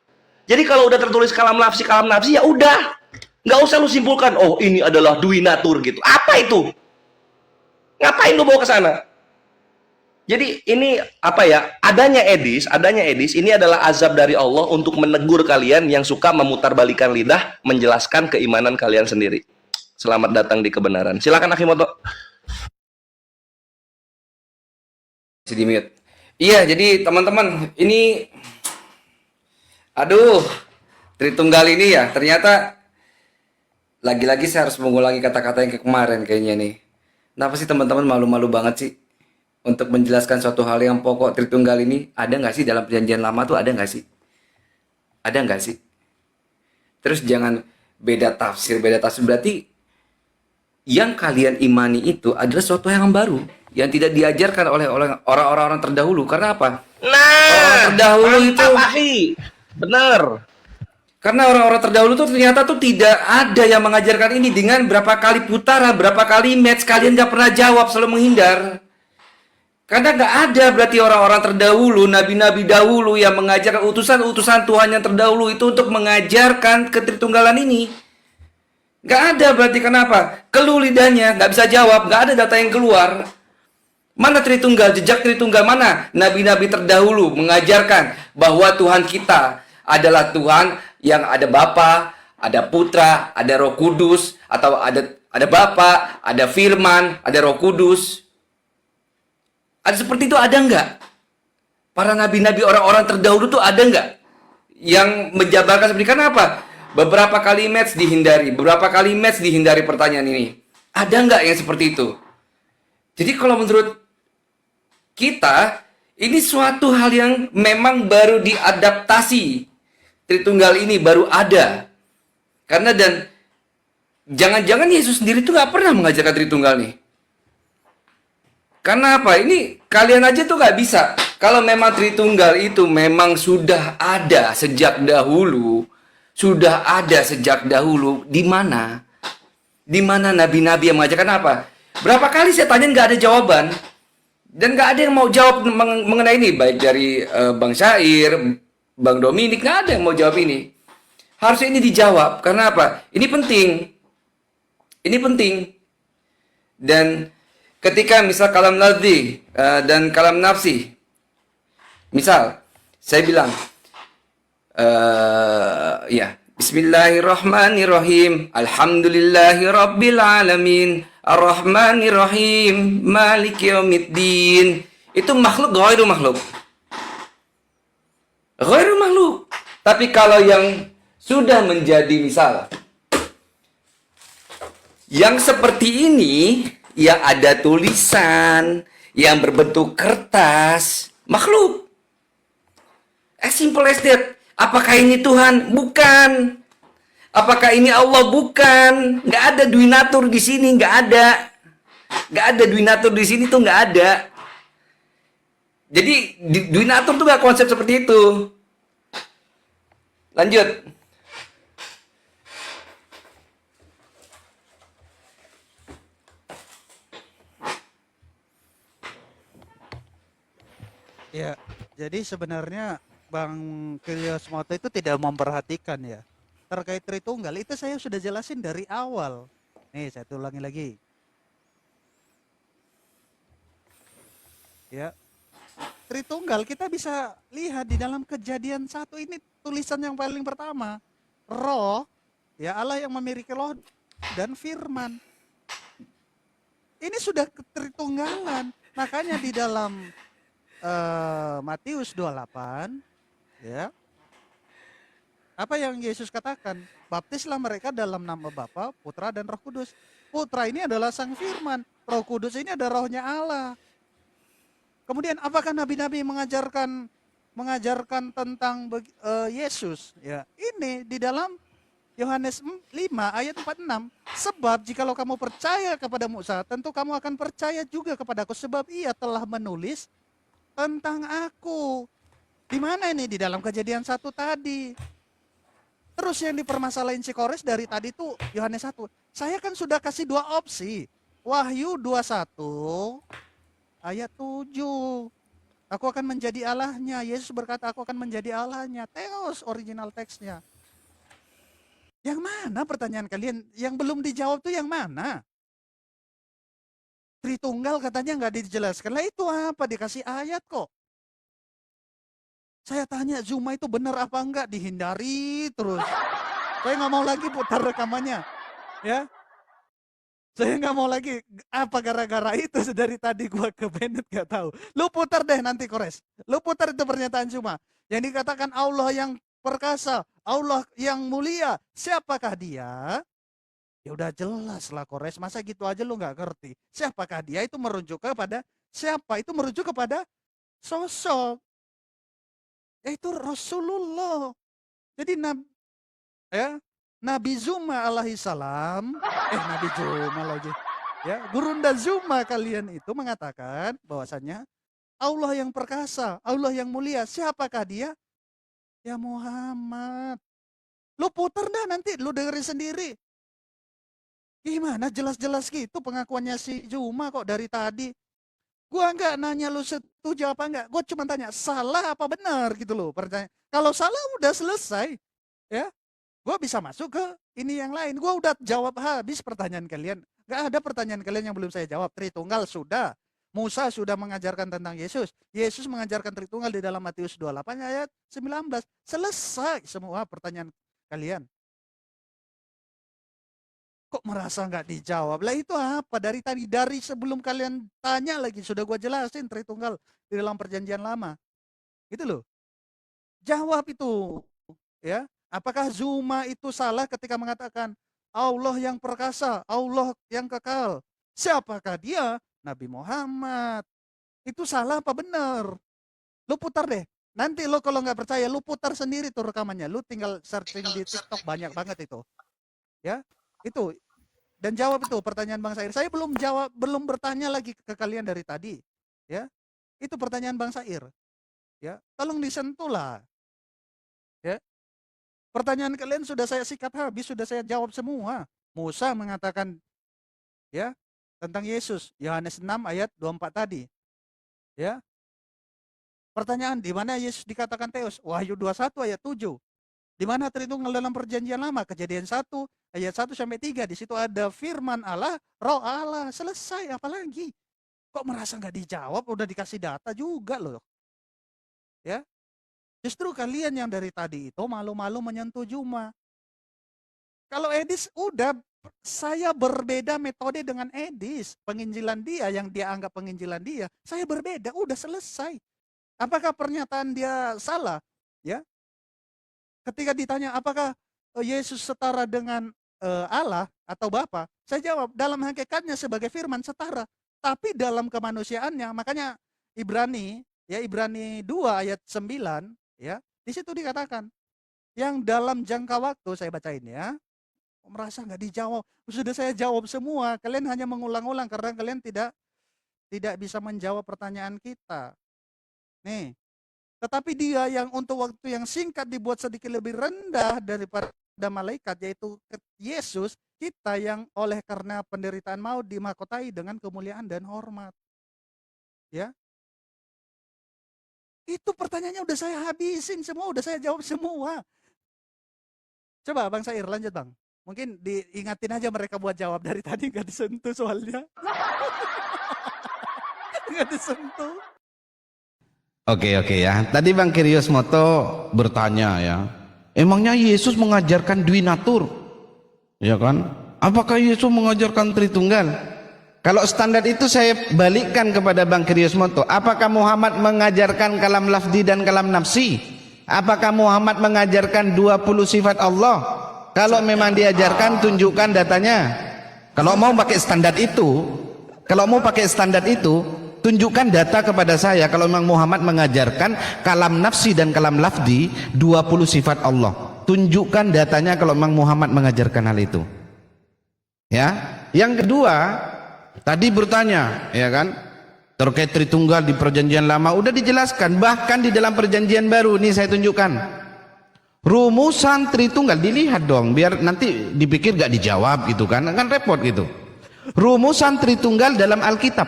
Jadi kalau udah tertulis kalam nafsi ya udah, nggak usah lu simpulkan oh ini adalah duinatur gitu. Apa itu? Ngapain lu bawa ke sana? Jadi ini apa ya? Adanya Edis ini adalah azab dari Allah untuk menegur kalian yang suka memutarbalikkan lidah, menjelaskan keimanan kalian sendiri. Selamat datang di kebenaran. Silakan Akimoto. Di mute. Iya, jadi teman-teman, ini aduh, Tritunggal ini ya, ternyata lagi-lagi saya harus mengulangi kata-kata yang kemarin kayaknya nih. Kenapa sih teman-teman malu-malu banget sih untuk menjelaskan suatu hal yang pokok Tritunggal ini? Ada nggak sih dalam perjanjian lama tuh, ada nggak sih? Ada nggak sih? Terus jangan beda tafsir. Berarti yang kalian imani itu adalah suatu yang baru, yang tidak diajarkan oleh orang-orang terdahulu. Karena apa? Orang terdahulu itu benar. Karena orang-orang terdahulu tuh ternyata tuh tidak ada yang mengajarkan ini. Dengan berapa kali putaran, berapa kali match, kalian nggak pernah jawab, selalu menghindar. Karena nggak ada berarti orang-orang terdahulu, nabi-nabi dahulu yang mengajarkan, utusan-utusan Tuhan yang terdahulu itu untuk mengajarkan ketritunggalan ini. Nggak ada berarti. Kenapa? Keluh lidahnya, nggak bisa jawab, nggak ada data yang keluar. Mana Tritunggal, jejak Tritunggal mana? Nabi-nabi terdahulu mengajarkan bahwa Tuhan kita adalah Tuhan yang ada Bapa, ada Putra, ada Roh Kudus, atau ada Bapa, ada Firman, ada Roh Kudus. Ada seperti itu, ada nggak? Para nabi-nabi orang-orang terdahulu tuh ada nggak yang menjabarkan seperti itu? Kenapa? Beberapa kali match dihindari pertanyaan ini. Ada nggak yang seperti itu? Jadi kalau menurut kita, ini suatu hal yang memang baru diadaptasi. Tritunggal ini baru ada. Karena dan jangan-jangan Yesus sendiri tuh nggak pernah mengajarkan Tritunggal nih. Karena apa? Ini kalian aja tuh nggak bisa. Kalau memang Tritunggal itu memang sudah ada sejak dahulu. Di mana? Di mana nabi-nabi yang mengajarkan apa? Berapa kali saya tanya nggak ada jawaban. Dan nggak ada yang mau jawab mengenai ini. Baik dari Bang Syair, Bang Dominik, nggak ada yang mau jawab ini. Harusnya ini dijawab. Karena apa? Ini penting. Ini penting. Dan ketika misal kalam ladzi dan kalam nafsi. Misal, saya bilang, ya, Bismillahirrahmanirrahim. Alhamdulillahi Rabbil Alamin. Ar-Rahmanirrahim. Maliki Yaumiddin. Itu makhluk, ghairu makhluk. Ghairu makhluk. Tapi kalau yang sudah menjadi misal, yang seperti ini, yang ada tulisan, yang berbentuk kertas, makhluk. As simple as that. Apakah ini Tuhan? Bukan. Apakah ini Allah? Bukan. Nggak ada duinatur di sini, nggak ada. Nggak ada duinatur di sini tuh nggak ada. Jadi duinatur tuh nggak konsep seperti itu. Lanjut. Ya, jadi sebenarnya Bang Kriosmoto itu tidak memperhatikan ya. Terkait Tritunggal itu saya sudah jelasin dari awal. Nih, saya ulangi lagi. Ya, Tritunggal kita bisa lihat di dalam Kejadian 1 ini tulisan yang paling pertama. Roh, ya Allah yang memiliki roh dan firman. Ini sudah ketritunggalan. Makanya di dalam Matius 28 ya. Apa yang Yesus katakan? Baptislah mereka dalam nama Bapa, Putra dan Roh Kudus. Putra ini adalah Sang Firman, Roh Kudus ini ada rohnya Allah. Kemudian apakah nabi-nabi mengajarkan tentang Yesus? Ya, ini di dalam Yohanes 5 ayat 46. Sebab jikalau kamu percaya kepada Musa, tentu kamu akan percaya juga kepadaku, sebab ia telah menulis tentang aku. Di mana ini? Di dalam Kejadian 1 tadi. Terus yang dipermasalahin si Kores dari tadi tuh Yohanes 1. Saya kan sudah kasih 2 opsi. Wahyu 21 ayat 7. Aku akan menjadi Allahnya. Yesus berkata aku akan menjadi Allahnya. Theos original teksnya. Yang mana pertanyaan kalian? Yang belum dijawab tuh yang mana? Tritunggal katanya nggak dijelaskan. Lah itu apa? Dikasih ayat kok. Saya tanya Zuma itu benar apa enggak, dihindari terus. Saya nggak mau lagi putar rekamannya, ya. Saya nggak mau lagi. Apa gara-gara itu dari tadi gua ke Bennett nggak tahu. Lu putar deh nanti Kores. Lu putar itu pernyataan Zuma. Yang dikatakan Allah yang perkasa, Allah yang mulia. Siapakah dia? Ya udah jelas lah Kores. Masa gitu aja lu nggak ngerti. Siapakah dia? Itu merujuk kepada siapa? Itu merujuk kepada sosok. Yaitu Rasulullah. Jadi Nabi Zuma alaihissalam, Nabi Zuma lagi. Ya, Gurunda Zuma kalian itu mengatakan bahwasanya Allah yang perkasa, Allah yang mulia. Siapakah dia? Ya Muhammad. Lu putar dah nanti, lu dengerin sendiri. Gimana jelas-jelas gitu pengakuannya si Zuma kok dari tadi. Gua enggak nanya lu setuju apa enggak. Gua cuma tanya salah apa benar gitu loh. Pertanyaan. Kalau salah udah selesai. Ya. Gua bisa masuk ke ini yang lain. Gua udah jawab habis pertanyaan kalian. Enggak ada pertanyaan kalian yang belum saya jawab. Tritunggal sudah. Musa sudah mengajarkan tentang Yesus. Yesus mengajarkan Tritunggal di dalam Matius 28 ayat 19. Selesai semua pertanyaan kalian. Kok merasa nggak dijawab? Lah itu apa? Dari tadi, dari sebelum kalian tanya lagi, sudah gua jelasin Tritunggal di dalam perjanjian lama. Gitu loh. Jawab itu. Ya. Apakah Zuma itu salah ketika mengatakan Allah yang perkasa, Allah yang kekal? Siapakah dia? Nabi Muhammad. Itu salah apa benar? Lu putar deh. Nanti lo kalau nggak percaya, lu putar sendiri tuh rekamannya. Lu tinggal searching di TikTok, banyak banget itu. Ya. Itu dan jawab itu pertanyaan Bang Sair. Saya belum jawab, belum bertanya lagi ke kalian dari tadi, ya. Itu pertanyaan Bang Sair. Ya, tolong disentuh lah. Ya. Pertanyaan kalian sudah saya sikat habis, sudah saya jawab semua. Musa mengatakan ya, tentang Yesus, Yohanes 6 ayat 24 tadi. Ya. Pertanyaan, di mana Yesus dikatakan Theos? Wahyu 21 ayat 7. Di mana Tritunggal dalam perjanjian lama? Kejadian 1 ayat 1 sampai 3. Di situ ada firman Allah, roh Allah. Selesai, apalagi? Kok merasa nggak dijawab? Udah dikasih data juga loh. Ya. Justru kalian yang dari tadi itu malu-malu menyentuh Juma. Kalau Edis udah, saya berbeda metode dengan Edis. Penginjilan dia yang dia anggap penginjilan dia, saya berbeda, udah selesai. Apakah pernyataan dia salah? Ya. Ketika ditanya apakah Yesus setara dengan Allah atau Bapa, saya jawab dalam hakikatnya sebagai firman setara, tapi dalam kemanusiaannya, makanya Ibrani 2 ayat 9, ya, di situ dikatakan yang dalam jangka waktu, saya bacain ya, merasa nggak dijawab, sudah saya jawab semua, kalian hanya mengulang-ulang karena kalian tidak bisa menjawab pertanyaan kita. Nih, tetapi dia yang untuk waktu yang singkat dibuat sedikit lebih rendah daripada malaikat, yaitu Yesus, kita yang oleh karena penderitaan maut dimahkotai dengan kemuliaan dan hormat. Ya, itu pertanyaannya udah saya habisin semua, udah saya jawab semua. Coba Bang Sair lanjut Bang. Mungkin diingatin aja mereka buat jawab, dari tadi nggak disentuh soalnya. Nggak disentuh. Oke ya. Tadi Bang Kirios Moto bertanya ya, emangnya Yesus mengajarkan Dwinatur? Ya kan? Apakah Yesus mengajarkan Tritunggal? Kalau standar itu saya balikkan kepada Bang Kirios Moto. Apakah Muhammad mengajarkan kalam lafzi dan kalam nafsi? Apakah Muhammad mengajarkan 20 sifat Allah? Kalau memang diajarkan, tunjukkan datanya. Kalau mau pakai standar itu, tunjukkan data kepada saya. Kalau memang Muhammad mengajarkan kalam nafsi dan kalam lafzi 20 sifat Allah, tunjukkan datanya kalau memang Muhammad mengajarkan hal itu. Ya. Yang kedua, tadi bertanya, ya kan, terkait Tritunggal di perjanjian lama udah dijelaskan, bahkan di dalam perjanjian baru. Ini saya tunjukkan rumusan Tritunggal, dilihat dong biar nanti dipikir gak dijawab gitu kan repot gitu. Rumusan Tritunggal dalam Alkitab,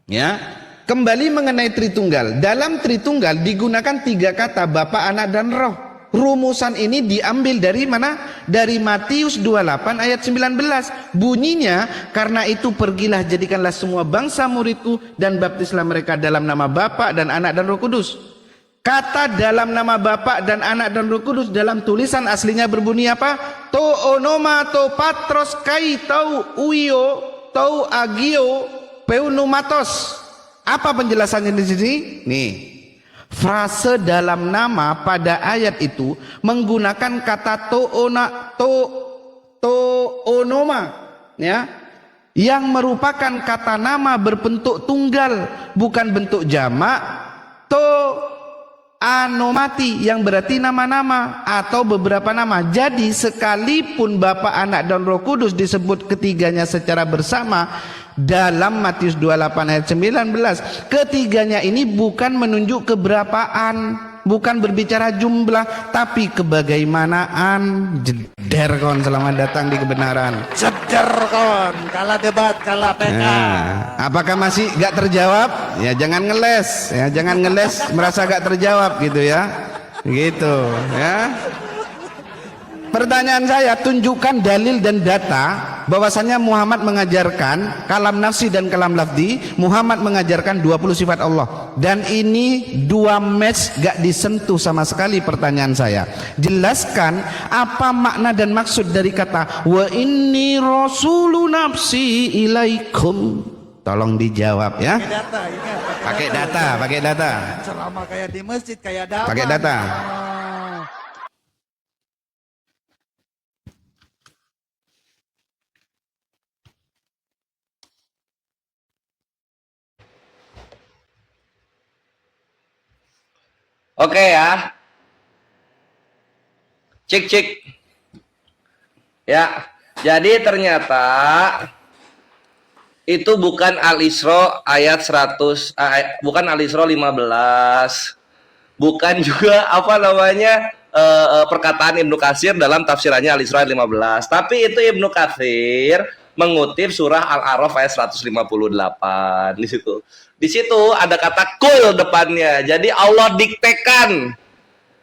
ya, kembali mengenai Tritunggal. Dalam Tritunggal digunakan 3 kata, Bapa, Anak, dan Roh. Rumusan ini diambil dari mana? Dari Matius 28 ayat 19. Bunyinya, karena itu pergilah, jadikanlah semua bangsa muridku dan baptislah mereka dalam nama Bapa dan Anak dan Roh Kudus. Kata dalam nama Bapa dan Anak dan Roh Kudus dalam tulisan aslinya berbunyi apa? To onoma to patros kai tau uio tau agio peunumatos. Apa penjelasannya di sini? Nih, frase dalam nama pada ayat itu menggunakan kata to onoma, ya, yang merupakan kata nama berbentuk tunggal, bukan bentuk jamak. To anomati yang berarti nama-nama atau beberapa nama. Jadi sekalipun Bapa, Anak dan Roh Kudus disebut ketiganya secara bersama dalam Matius 28 ayat 19, ketiganya ini bukan menunjuk keberapaan, bukan berbicara jumlah, tapi kebagaimanaan. Jeder kawan, selamat datang di kebenaran. Jeder kawan, kalah debat, kalah PK. Nah, apakah masih gak terjawab? Ya jangan ngeles, ya jangan ngeles merasa gak terjawab gitu ya, gitu ya. Pertanyaan saya, tunjukkan dalil dan data bahwasannya Muhammad mengajarkan kalam nafsi dan kalam lafzi. Muhammad mengajarkan 20 sifat Allah, dan ini 2 match gak disentuh sama sekali. Pertanyaan saya, jelaskan apa makna dan maksud dari kata wa inni rasulu nafsi ilaikum. Tolong dijawab ya. Pakai data. Ceramah kayak di masjid, kayak dapat. Pakai data. Oke ya. Cek. Ya. Jadi ternyata itu bukan Al-Isra ayat 100, bukan Al-Isra 15. Bukan juga perkataan Ibnu Katsir dalam tafsirannya Al-Isra ayat 15. Tapi itu Ibnu Katsir mengutip surah Al-A'raf ayat 158 di situ. Di situ ada kata kul depannya. Jadi Allah diktekan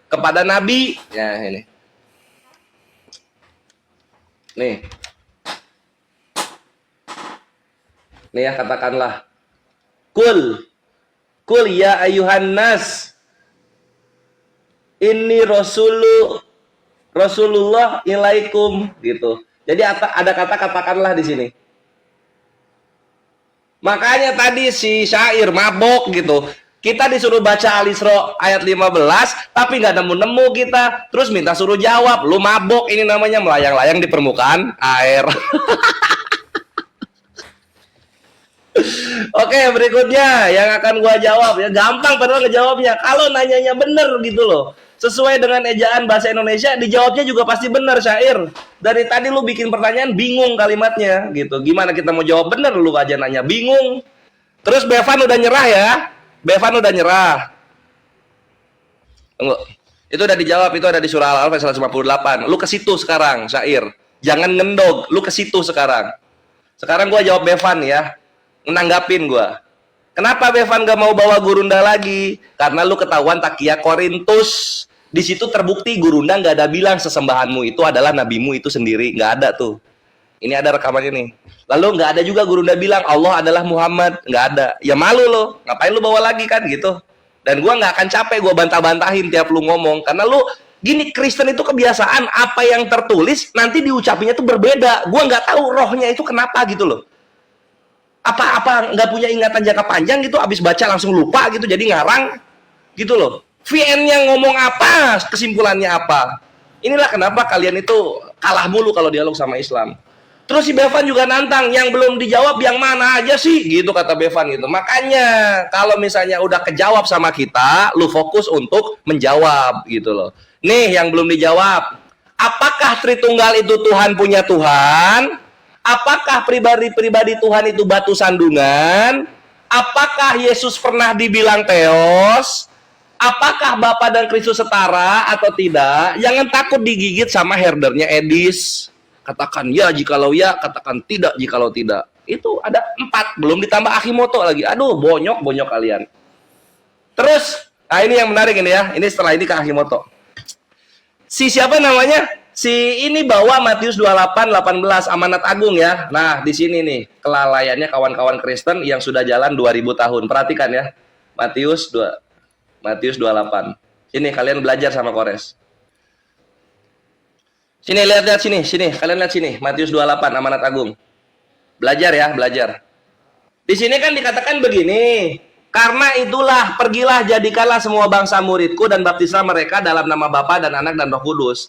kepada Nabi. Ya ini. Nih. Nih ya, katakanlah. Kul ya ayuhan nas. Ini Rasulullah ilaikum gitu. Jadi ada kata katakanlah di sini. Makanya tadi si syair mabok gitu. Kita disuruh baca Al-Isra ayat 15, tapi nggak nemu-nemu kita. Terus minta suruh jawab, lu mabok, ini namanya melayang-layang di permukaan air. Oke, berikutnya yang akan gua jawab ya, gampang padahal ngejawabnya. Kalau nanyanya bener gitu loh, sesuai dengan ejaan bahasa Indonesia, dijawabnya juga pasti bener, syair. Dari tadi lu bikin pertanyaan bingung kalimatnya gitu. Gimana kita mau jawab bener, lu aja nanya bingung. Terus Bevan udah nyerah ya. Bevan udah nyerah. Tunggu. Itu udah dijawab, itu ada di surah Al-A'raf 158. Lu ke situ sekarang, syair. Jangan ngendog, lu ke situ sekarang. Sekarang gua jawab Bevan ya. Menanggapin gua. Kenapa Bevan gak mau bawa Gurunda lagi? Karena lu ketahuan takia Korintus. Di situ terbukti Gurunda gak ada bilang sesembahanmu itu adalah nabimu itu sendiri. Gak ada tuh. Ini ada rekamannya nih. Lalu gak ada juga Gurunda bilang Allah adalah Muhammad. Gak ada. Ya malu lo. Ngapain lu bawa lagi kan gitu. Dan gua gak akan capek gua bantah-bantahin tiap lu ngomong. Karena lu gini, Kristen itu kebiasaan apa yang tertulis nanti diucapinya tuh berbeda. Gua gak tahu rohnya itu kenapa gitu loh. Apa nggak punya ingatan jangka panjang gitu, abis baca langsung lupa gitu, jadi ngarang gitu loh. VN-nya ngomong apa, kesimpulannya apa. Inilah kenapa kalian itu kalah mulu kalau dialog sama Islam. Terus si Bevan juga nantang, yang belum dijawab yang mana aja sih gitu, kata Bevan gitu. Makanya kalau misalnya udah kejawab sama kita, lu fokus untuk menjawab gitu loh. Nih yang belum dijawab, apakah Tritunggal itu Tuhan punya Tuhan? Apakah pribadi-pribadi Tuhan itu batu sandungan? Apakah Yesus pernah dibilang teos? Apakah Bapa dan Kristus setara atau tidak? Jangan takut digigit sama herdernya Edis. Katakan ya jikalau ya, katakan tidak jikalau tidak. Itu ada 4, belum ditambah Akimoto lagi. Aduh, bonyok kalian. Terus, nah ini yang menarik ini ya. Ini setelah ini ke Akimoto. Si siapa namanya? Si ini bawa Matius 28:18 amanat agung ya. Nah, di sini nih kelalaiannya kawan-kawan Kristen yang sudah jalan 2000 tahun. Perhatikan ya. Matius 28. Sini kalian belajar sama Kores. Sini lihat sini. Kalian lihat sini. Matius 28 amanat agung. Belajar ya, belajar. Di sini kan dikatakan begini. Karena itulah pergilah jadikanlah semua bangsa muridku dan baptislah mereka dalam nama Bapa dan Anak dan Roh Kudus.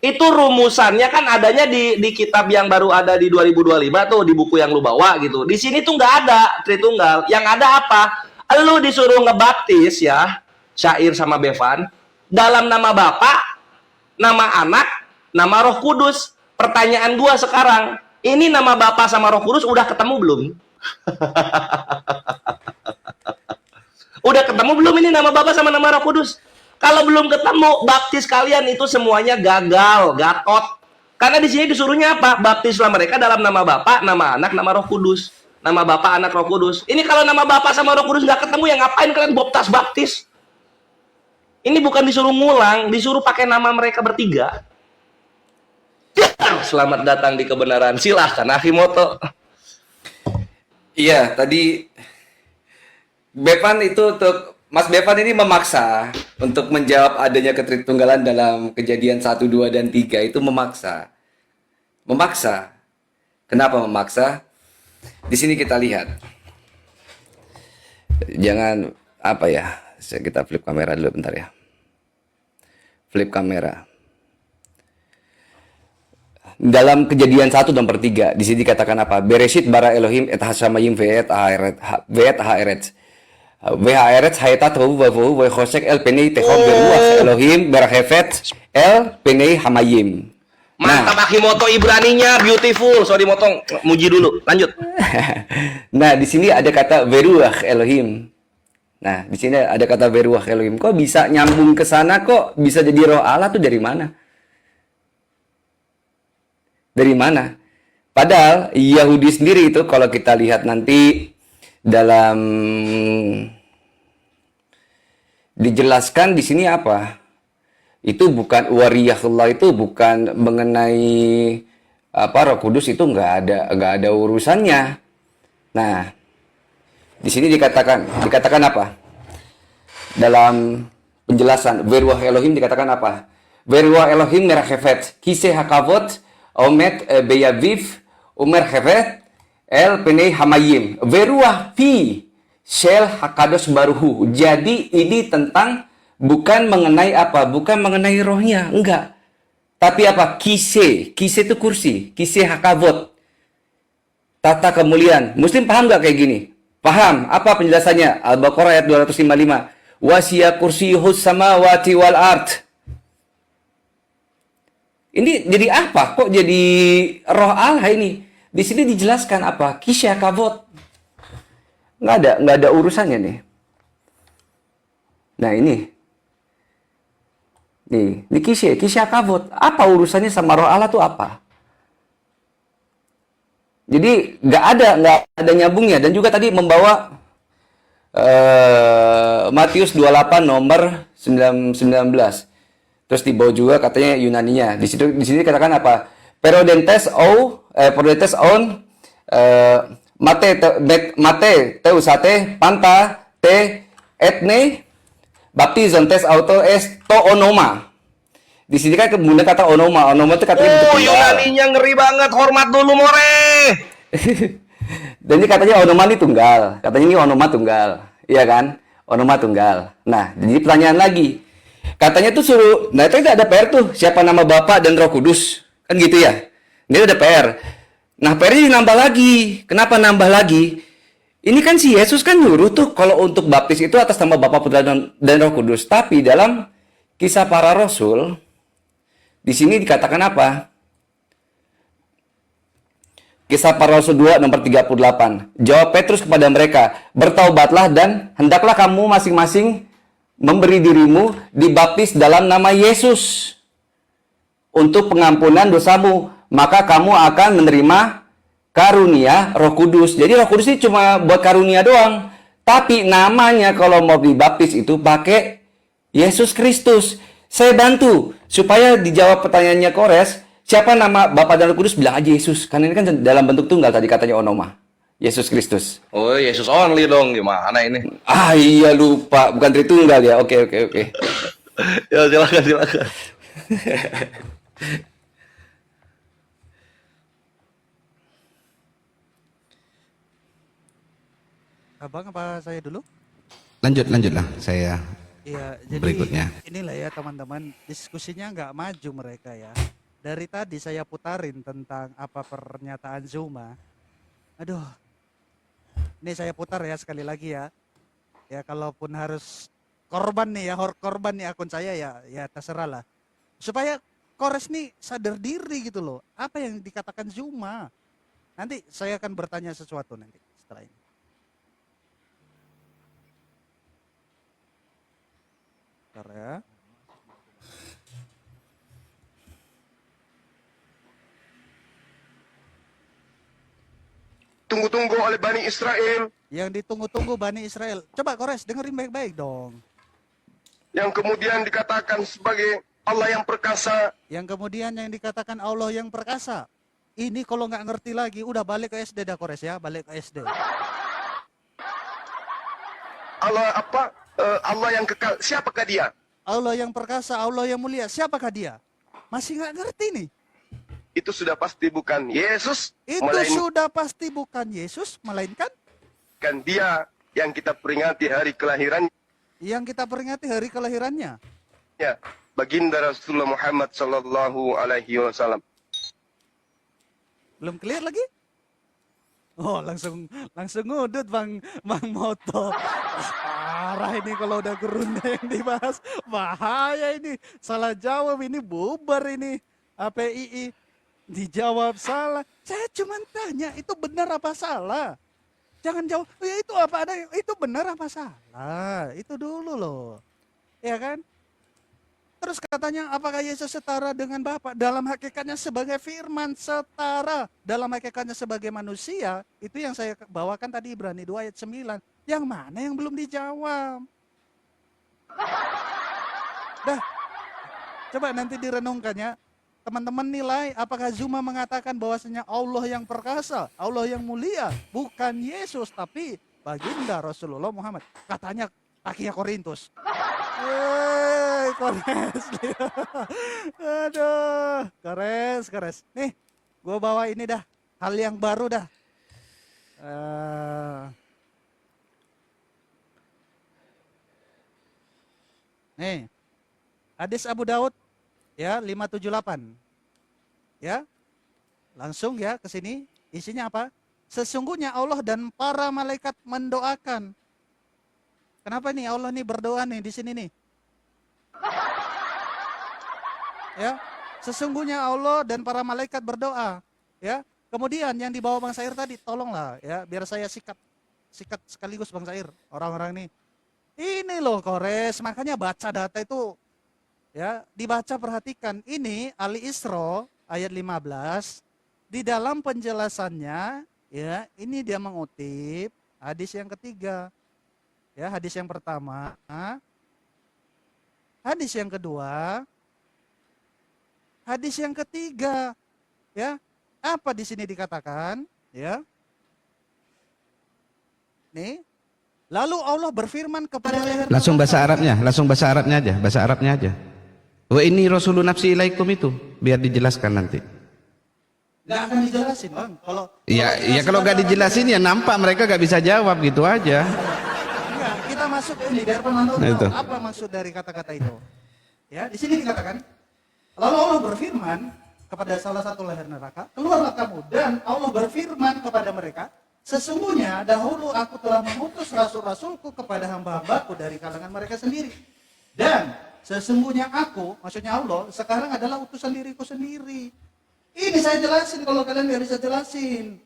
Itu rumusannya kan adanya di kitab yang baru ada di 2025 tuh, di buku yang lu bawa gitu. Di sini tuh nggak ada Tritunggal. Yang ada apa? Lu disuruh ngebaptis ya, syair sama Bevan, dalam nama Bapa, nama Anak, nama Roh Kudus. Pertanyaan gua sekarang, ini nama Bapa sama Roh Kudus udah ketemu belum? Udah ketemu belum ini nama Bapa sama nama Roh Kudus? Kalau belum ketemu, baptis kalian itu semuanya gagal, gatot. Karena di sini disuruhnya apa? Baptislah mereka dalam nama Bapa, nama Anak, nama Roh Kudus. Nama Bapa, Anak, Roh Kudus. Ini kalau nama Bapa sama Roh Kudus nggak ketemu, ya ngapain kalian baptis? Ini bukan disuruh ngulang, disuruh pakai nama mereka bertiga. Selamat datang di kebenaran. Silahkan Akimoto. Iya, tadi Bevan itu untuk Mas Bevan ini memaksa untuk menjawab adanya ketritunggalan dalam Kejadian 1, 2, dan 3 itu memaksa. Memaksa. Kenapa memaksa? Di sini kita lihat. Jangan apa ya? Kita flip kamera dulu bentar ya. Flip kamera. Dalam Kejadian 1 nomor 3 di sini dikatakan apa? Bereshit bara Elohim et hashamayim ve'et haaretz. VHRS haita tahu bahwa khosek el penei tehom beruah Elohim berhefet el penei hamayim. Mantap Akimoto, Ibraninya beautiful. Sorry motong, muji dulu. Lanjut. Nah, di sini ada kata beruah Elohim. Nah, di sini ada kata beruah Elohim. Kok bisa nyambung ke sana, kok bisa jadi roh Allah tuh dari mana? Dari mana? Padahal Yahudi sendiri itu kalau kita lihat nanti dalam dijelaskan di sini apa? Itu bukan wariyahullah, itu bukan mengenai apa Roh Kudus, itu nggak ada urusannya. Nah, di sini dikatakan apa? Dalam penjelasan Veruah Elohim dikatakan apa? Veruah Elohim merachefet kise hakavot omet beyaviv umer hevet el penei hamayim Veruah fi shel hakados baruhu. Jadi ini tentang bukan mengenai apa? Bukan mengenai rohnya, enggak. Tapi apa? Kise itu kursi, kise hakavot, tata kemuliaan. Muslim paham nggak kayak gini? Paham? Apa penjelasannya? Al-Baqarah ayat 255. Wasya kursiyuhus samawati wal ard. Ini jadi apa? Kok jadi roh Allah ini? Di sini dijelaskan apa? Kisya kavot. Nggak ada urusannya nih. Nah ini. Nih, kisya kavot. Apa urusannya sama roh Allah tuh apa? Jadi nggak ada nyambungnya. Dan juga tadi membawa Matius 28 nomor 19. Terus dibawa juga katanya Yunaninya. Di sini katakan apa? Perodentes on mate teusate panta te etne baptizon tes auto es to onoma. Di sini kan kemudian kata onoma. Onoma itu katanya bentuk tunggal. Yunaninya ngeri banget. Hormat dulu more. Dan ini katanya onoma ini tunggal. Katanya ini onoma tunggal. Iya kan? Onoma tunggal. Nah, jadi pertanyaan lagi. Katanya tuh suruh, nah itu ada PR tuh. Siapa nama Bapa dan Roh Kudus. Kan gitu ya. Ini ada PR. Nah, PR-nya nambah lagi. Kenapa nambah lagi? Ini kan si Yesus kan nyuruh tuh kalau untuk baptis itu atas nama Bapa, Putra, dan Roh Kudus. Tapi dalam Kisah Para Rasul, di sini dikatakan apa? Kisah Para Rasul 2 nomor 38. Jawab Petrus kepada mereka, bertaubatlah dan hendaklah kamu masing-masing memberi dirimu dibaptis dalam nama Yesus untuk pengampunan dosamu, maka kamu akan menerima karunia Roh Kudus. Jadi Roh Kudus ini cuma buat karunia doang. Tapi namanya kalau mau dibaptis itu pakai Yesus Kristus. Saya bantu supaya dijawab pertanyaannya Kores. Siapa nama Bapa dan Roh Kudus? Bilang aja Yesus. Karena ini kan dalam bentuk tunggal tadi katanya onoma. Yesus Kristus. Oh, Yesus only dong. Gimana ini? Ah iya lupa. Bukan Tritunggal ya. Oke. Ya silakan. Abang apa saya dulu? Lanjutlah saya Iya, jadi berikutnya. inilah ya teman-teman, diskusinya nggak maju mereka ya. Dari tadi saya putarin tentang apa pernyataan Zuma. Aduh, ini saya putar ya sekali lagi ya. Ya kalaupun harus korban nih ya, korban nih akun saya ya terserah lah. Supaya Kores nih sadar diri gitu loh. Apa yang dikatakan Zuma. Nanti saya akan bertanya sesuatu nanti setelah ini. Bentar ya. Tunggu-tunggu oleh Bani Israel, Yang ditunggu-tunggu Bani Israel. Coba Kores dengerin baik-baik dong. yang kemudian dikatakan sebagai Allah yang perkasa. Yang kemudian yang dikatakan Allah yang perkasa. Ini kalau nggak ngerti lagi, udah balik ke SD dah Kores ya, balik ke SD. Allah apa? Allah yang kekal. Siapakah dia? Allah yang perkasa, Allah yang mulia. Siapakah dia? Masih nggak ngerti nih. Itu sudah pasti bukan Yesus, Itu melainkan sudah pasti bukan Yesus, melainkan dia yang kita peringati hari kelahirannya, yang kita peringati hari kelahirannya. baginda Rasulullah Muhammad sallallahu alaihi wasallam. Belum clear lagi? Oh, langsung ngudut Bang Moto. Parah ini kalau udah gerunda yang dibahas. Bahaya ini. Salah jawab ini bubar ini. APII dijawab salah. Saya cuma tanya itu benar apa salah. Jangan jawab, ya itu apa ada, itu benar apa salah. Itu dulu loh. Ya kan? Terus katanya apakah Yesus setara dengan Bapa? Dalam hakikatnya sebagai firman setara. Dalam hakikatnya sebagai manusia, itu yang saya bawakan tadi Ibrani 2 ayat 9. Yang mana yang belum dijawab? Dah, coba nanti direnungkan ya. Teman-teman nilai apakah Zuma mengatakan bahwasanya Allah yang perkasa, Allah yang mulia, bukan Yesus, tapi baginda Rasulullah Muhammad. Katanya Akia Korintus. Kores. Aduh, kores. Nih, gue bawa ini dah, hal yang baru dah. Nih, hadis Abu Daud ya 578. Ya. Langsung ya ke sini, isinya apa? Sesungguhnya Allah dan para malaikat mendoakan. Kenapa nih Allah nih berdoa nih di sini nih? Ya, sesungguhnya Allah dan para malaikat berdoa. Ya, kemudian yang dibawa Bang Sair tadi, tolonglah ya, biar saya sikat sekaligus Bang Sair. Orang-orang nih, ini loh kores, makanya baca data itu, ya, dibaca perhatikan. Ini Ali Isra ayat 15 di dalam penjelasannya, ya, ini dia mengutip hadis yang ketiga. Ya, hadis yang pertama, hadis yang kedua, hadis yang ketiga. Ya, apa di sini dikatakan? Ya, nih, lalu Allah berfirman kepada leher. Langsung bahasa Arabnya aja. Wa ini Rasulun nafsi ilaikum itu, biar dijelaskan nanti. Nggak akan dijelasin Bang. Kalau nggak dijelasin ya nampak mereka nggak bisa jawab gitu aja. Enggak, kita masuk ini biar penonton tahu apa maksud dari kata-kata itu. Ya, di sini dikatakan, lalu Allah berfirman kepada salah satu leher neraka, keluarlah kamu, dan Allah berfirman kepada mereka, sesungguhnya dahulu aku telah mengutus rasul-rasulku kepada hamba-hambaku dari kalangan mereka sendiri. Dan sesungguhnya aku, maksudnya Allah, sekarang adalah utusan diriku sendiri. Ini saya jelasin kalau kalian nggak bisa jelasin.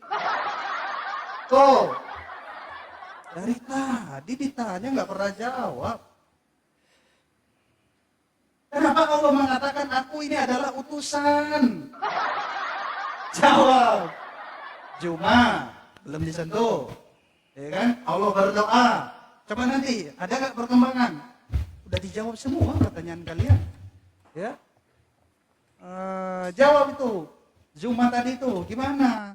Tuh, dari tadi ditanya nggak pernah jawab. Kenapa Allah mengatakan aku ini adalah utusan? Jawab. Juma belum disentuh, ya kan? Allah berdoa. Coba nanti ada nggak perkembangan? Udah dijawab semua pertanyaan kalian, ya. Jawab itu. Zuma tadi itu gimana?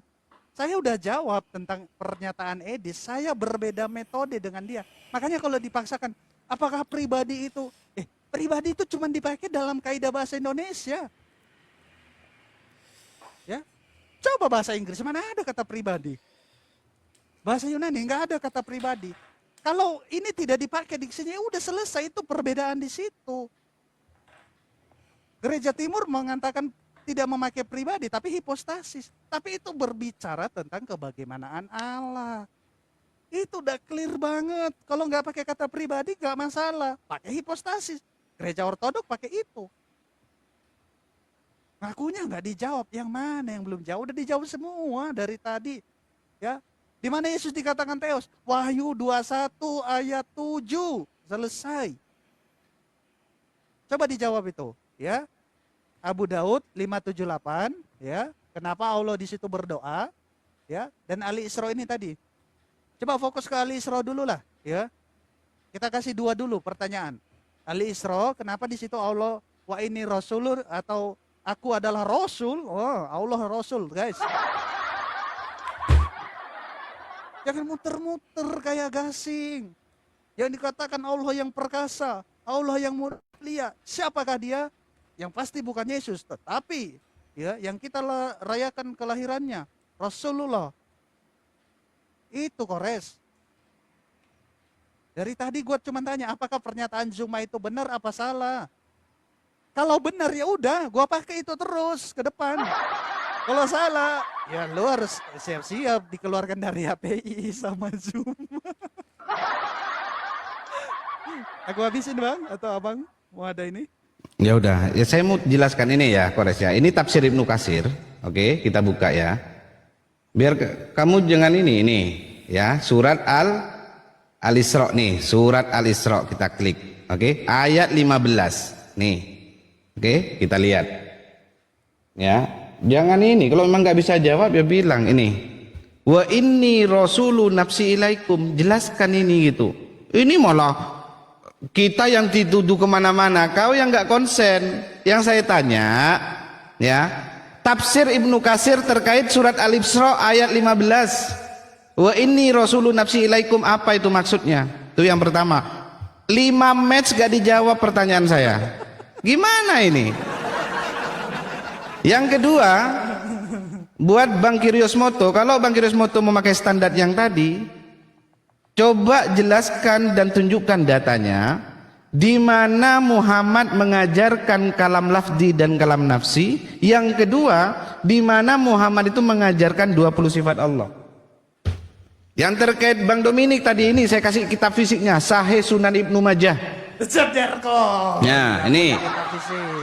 Saya udah jawab tentang pernyataan Edis. Saya berbeda metode dengan dia. Makanya kalau dipaksakan, apakah pribadi itu? Pribadi itu cuma dipakai dalam kaidah bahasa Indonesia. Ya, coba bahasa Inggris mana ada kata pribadi? Bahasa Yunani nggak ada kata pribadi. Kalau ini tidak dipakai diksinya, udah selesai, itu perbedaan di situ. Gereja Timur mengatakan tidak memakai pribadi, tapi hipostasis. Tapi itu berbicara tentang kebagaimanaan Allah. Itu udah clear banget. Kalau nggak pakai kata pribadi nggak masalah. Pakai hipostasis. Gereja Ortodok pakai itu. Ngakunya nggak dijawab. Yang mana yang belum jawab? Udah dijawab semua dari tadi. Ya, di mana Yesus dikatakan Theos? Wahyu 21 ayat 7. Selesai. Coba dijawab itu, ya. Abu Daud 578, ya. Kenapa Allah di situ berdoa? Ya, dan Ali Isra ini tadi. Coba fokus ke Ali Isra dulu lah, ya. Kita kasih dua dulu pertanyaan. Ali Isra, kenapa di situ Allah wa ini rasulur atau aku adalah rasul? Oh, Allah rasul, guys. Jangan muter-muter kayak gasing. Yang dikatakan Allah yang perkasa, Allah yang mulia. Siapakah dia? Yang pasti bukan Yesus, tetapi ya yang kita rayakan kelahirannya Rasulullah. Itu kores. Dari tadi gue cuma tanya apakah pernyataan Zuma itu benar apa salah. Kalau benar ya udah, gue pakai itu terus ke depan. Kalau salah, ya lu harus siap-siap dikeluarkan dari HPI sama Zuma. Aku habisin Bang atau Abang mau ada ini? Ya udah, ya saya mau jelaskan ini ya, kores ya. Ini tafsir Ibnu Katsir. Oke, kita buka ya. Biar kamu jangan ini ya, surat Al-Isra nih, surat Al-Isra kita klik. Oke, ayat 15. Nih. Oke, kita lihat. Ya, jangan ini. Kalau memang nggak bisa jawab ya bilang ini. Wa inni rasulu nafsi ilaikum. Jelaskan ini gitu. Ini malah kita yang dituduh kemana-mana. Kau yang nggak konsen. Yang saya tanya, ya, tafsir Ibnu Katsir terkait surat Al-Isra ayat 15. Wa inni rasulu nafsi ilaikum, apa itu maksudnya? Itu yang pertama. 5 match gak dijawab pertanyaan saya. Gimana ini? Yang kedua, buat Bang Kiryosmoto, kalau Bang Kiryosmoto memakai standar yang tadi, coba jelaskan dan tunjukkan datanya di mana Muhammad mengajarkan kalam lafzi dan kalam nafsi. Yang kedua, di mana Muhammad itu mengajarkan 20 sifat Allah. Yang terkait Bang Dominik tadi ini saya kasih kitab fisiknya, Sahih Sunan Ibnu Majah. Ya, ini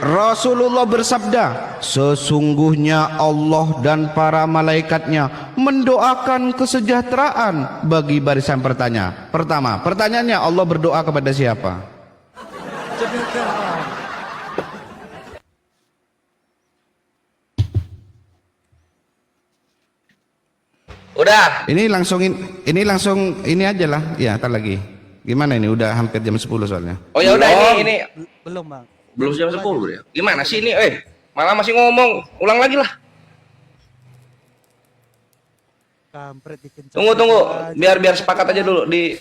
Rasulullah bersabda, sesungguhnya Allah dan para malaikatnya mendoakan kesejahteraan bagi barisan pertanyaan. Pertama, pertanyaannya, Allah berdoa kepada siapa? Udah. Ini langsung ini aja lah. Ya, tar lagi. Gimana ini? Udah hampir jam 10 soalnya. Oh ya udah, ini Belum, Bang. belum jam 10 bro ya. Gimana sih ini? Malah masih ngomong. Ulang lagi lah. Kampret dikencang. Tunggu. Biar sepakat aja dulu di.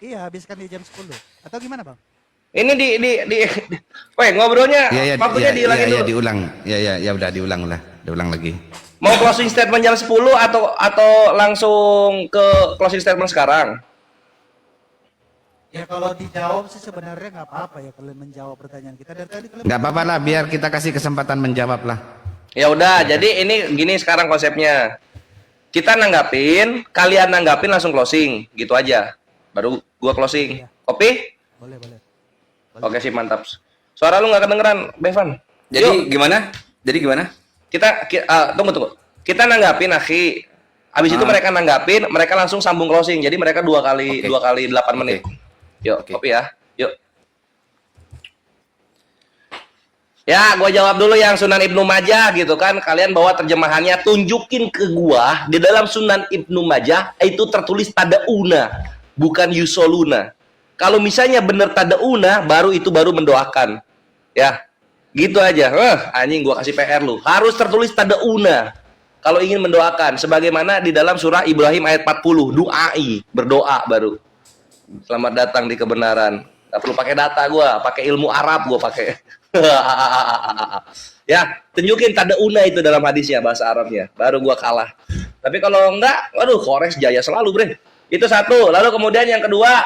Iya, habiskan di jam 10. Atau gimana, Bang? Ini di. Ngobrolnya waktunya diulangin dulu. Diulang. Ya udah diulang lah. Diulang lagi. Mau closing statement jam 10 atau langsung ke closing statement sekarang? Ya kalau dijawab sih sebenarnya nggak apa-apa ya kalian menjawab pertanyaan kita dari tadi kalian. Nggak apa-apa lah, biar kita kasih kesempatan menjawab lah. Ya udah, jadi ini gini sekarang konsepnya. Kita nanggapin, kalian nanggapin langsung closing, gitu aja. Baru gua closing. Iya. Kopi? Boleh. Oke sih, mantap. Suara lu nggak kedengeran, Bevan. Jadi gimana? Tunggu. Kita nanggapin, akhi. Habis itu mereka nanggapin, mereka langsung sambung closing. Jadi mereka dua kali 8 menit. Yuk, kopi ya. Yuk. Ya, gua jawab dulu yang Sunan Ibnu Majah gitu kan. Kalian bawa terjemahannya, tunjukin ke gua di dalam Sunan Ibnu Majah itu tertulis tadauna, bukan yusoluna. Kalau misalnya bener tadauna, baru mendoakan. Ya. Gitu aja. Anjing gua kasih PR lu. Harus tertulis tadauna kalau ingin mendoakan, sebagaimana di dalam surah Ibrahim ayat 40, du'ai, berdoa baru. Selamat datang di kebenaran. Gak perlu pakai data gua, pakai ilmu Arab gua pakai. Ya, tunjukin tadauna itu dalam hadisnya bahasa Arabnya, baru gua kalah. Tapi kalau enggak, waduh, Kores jaya selalu, bre. Itu satu. Lalu kemudian yang kedua,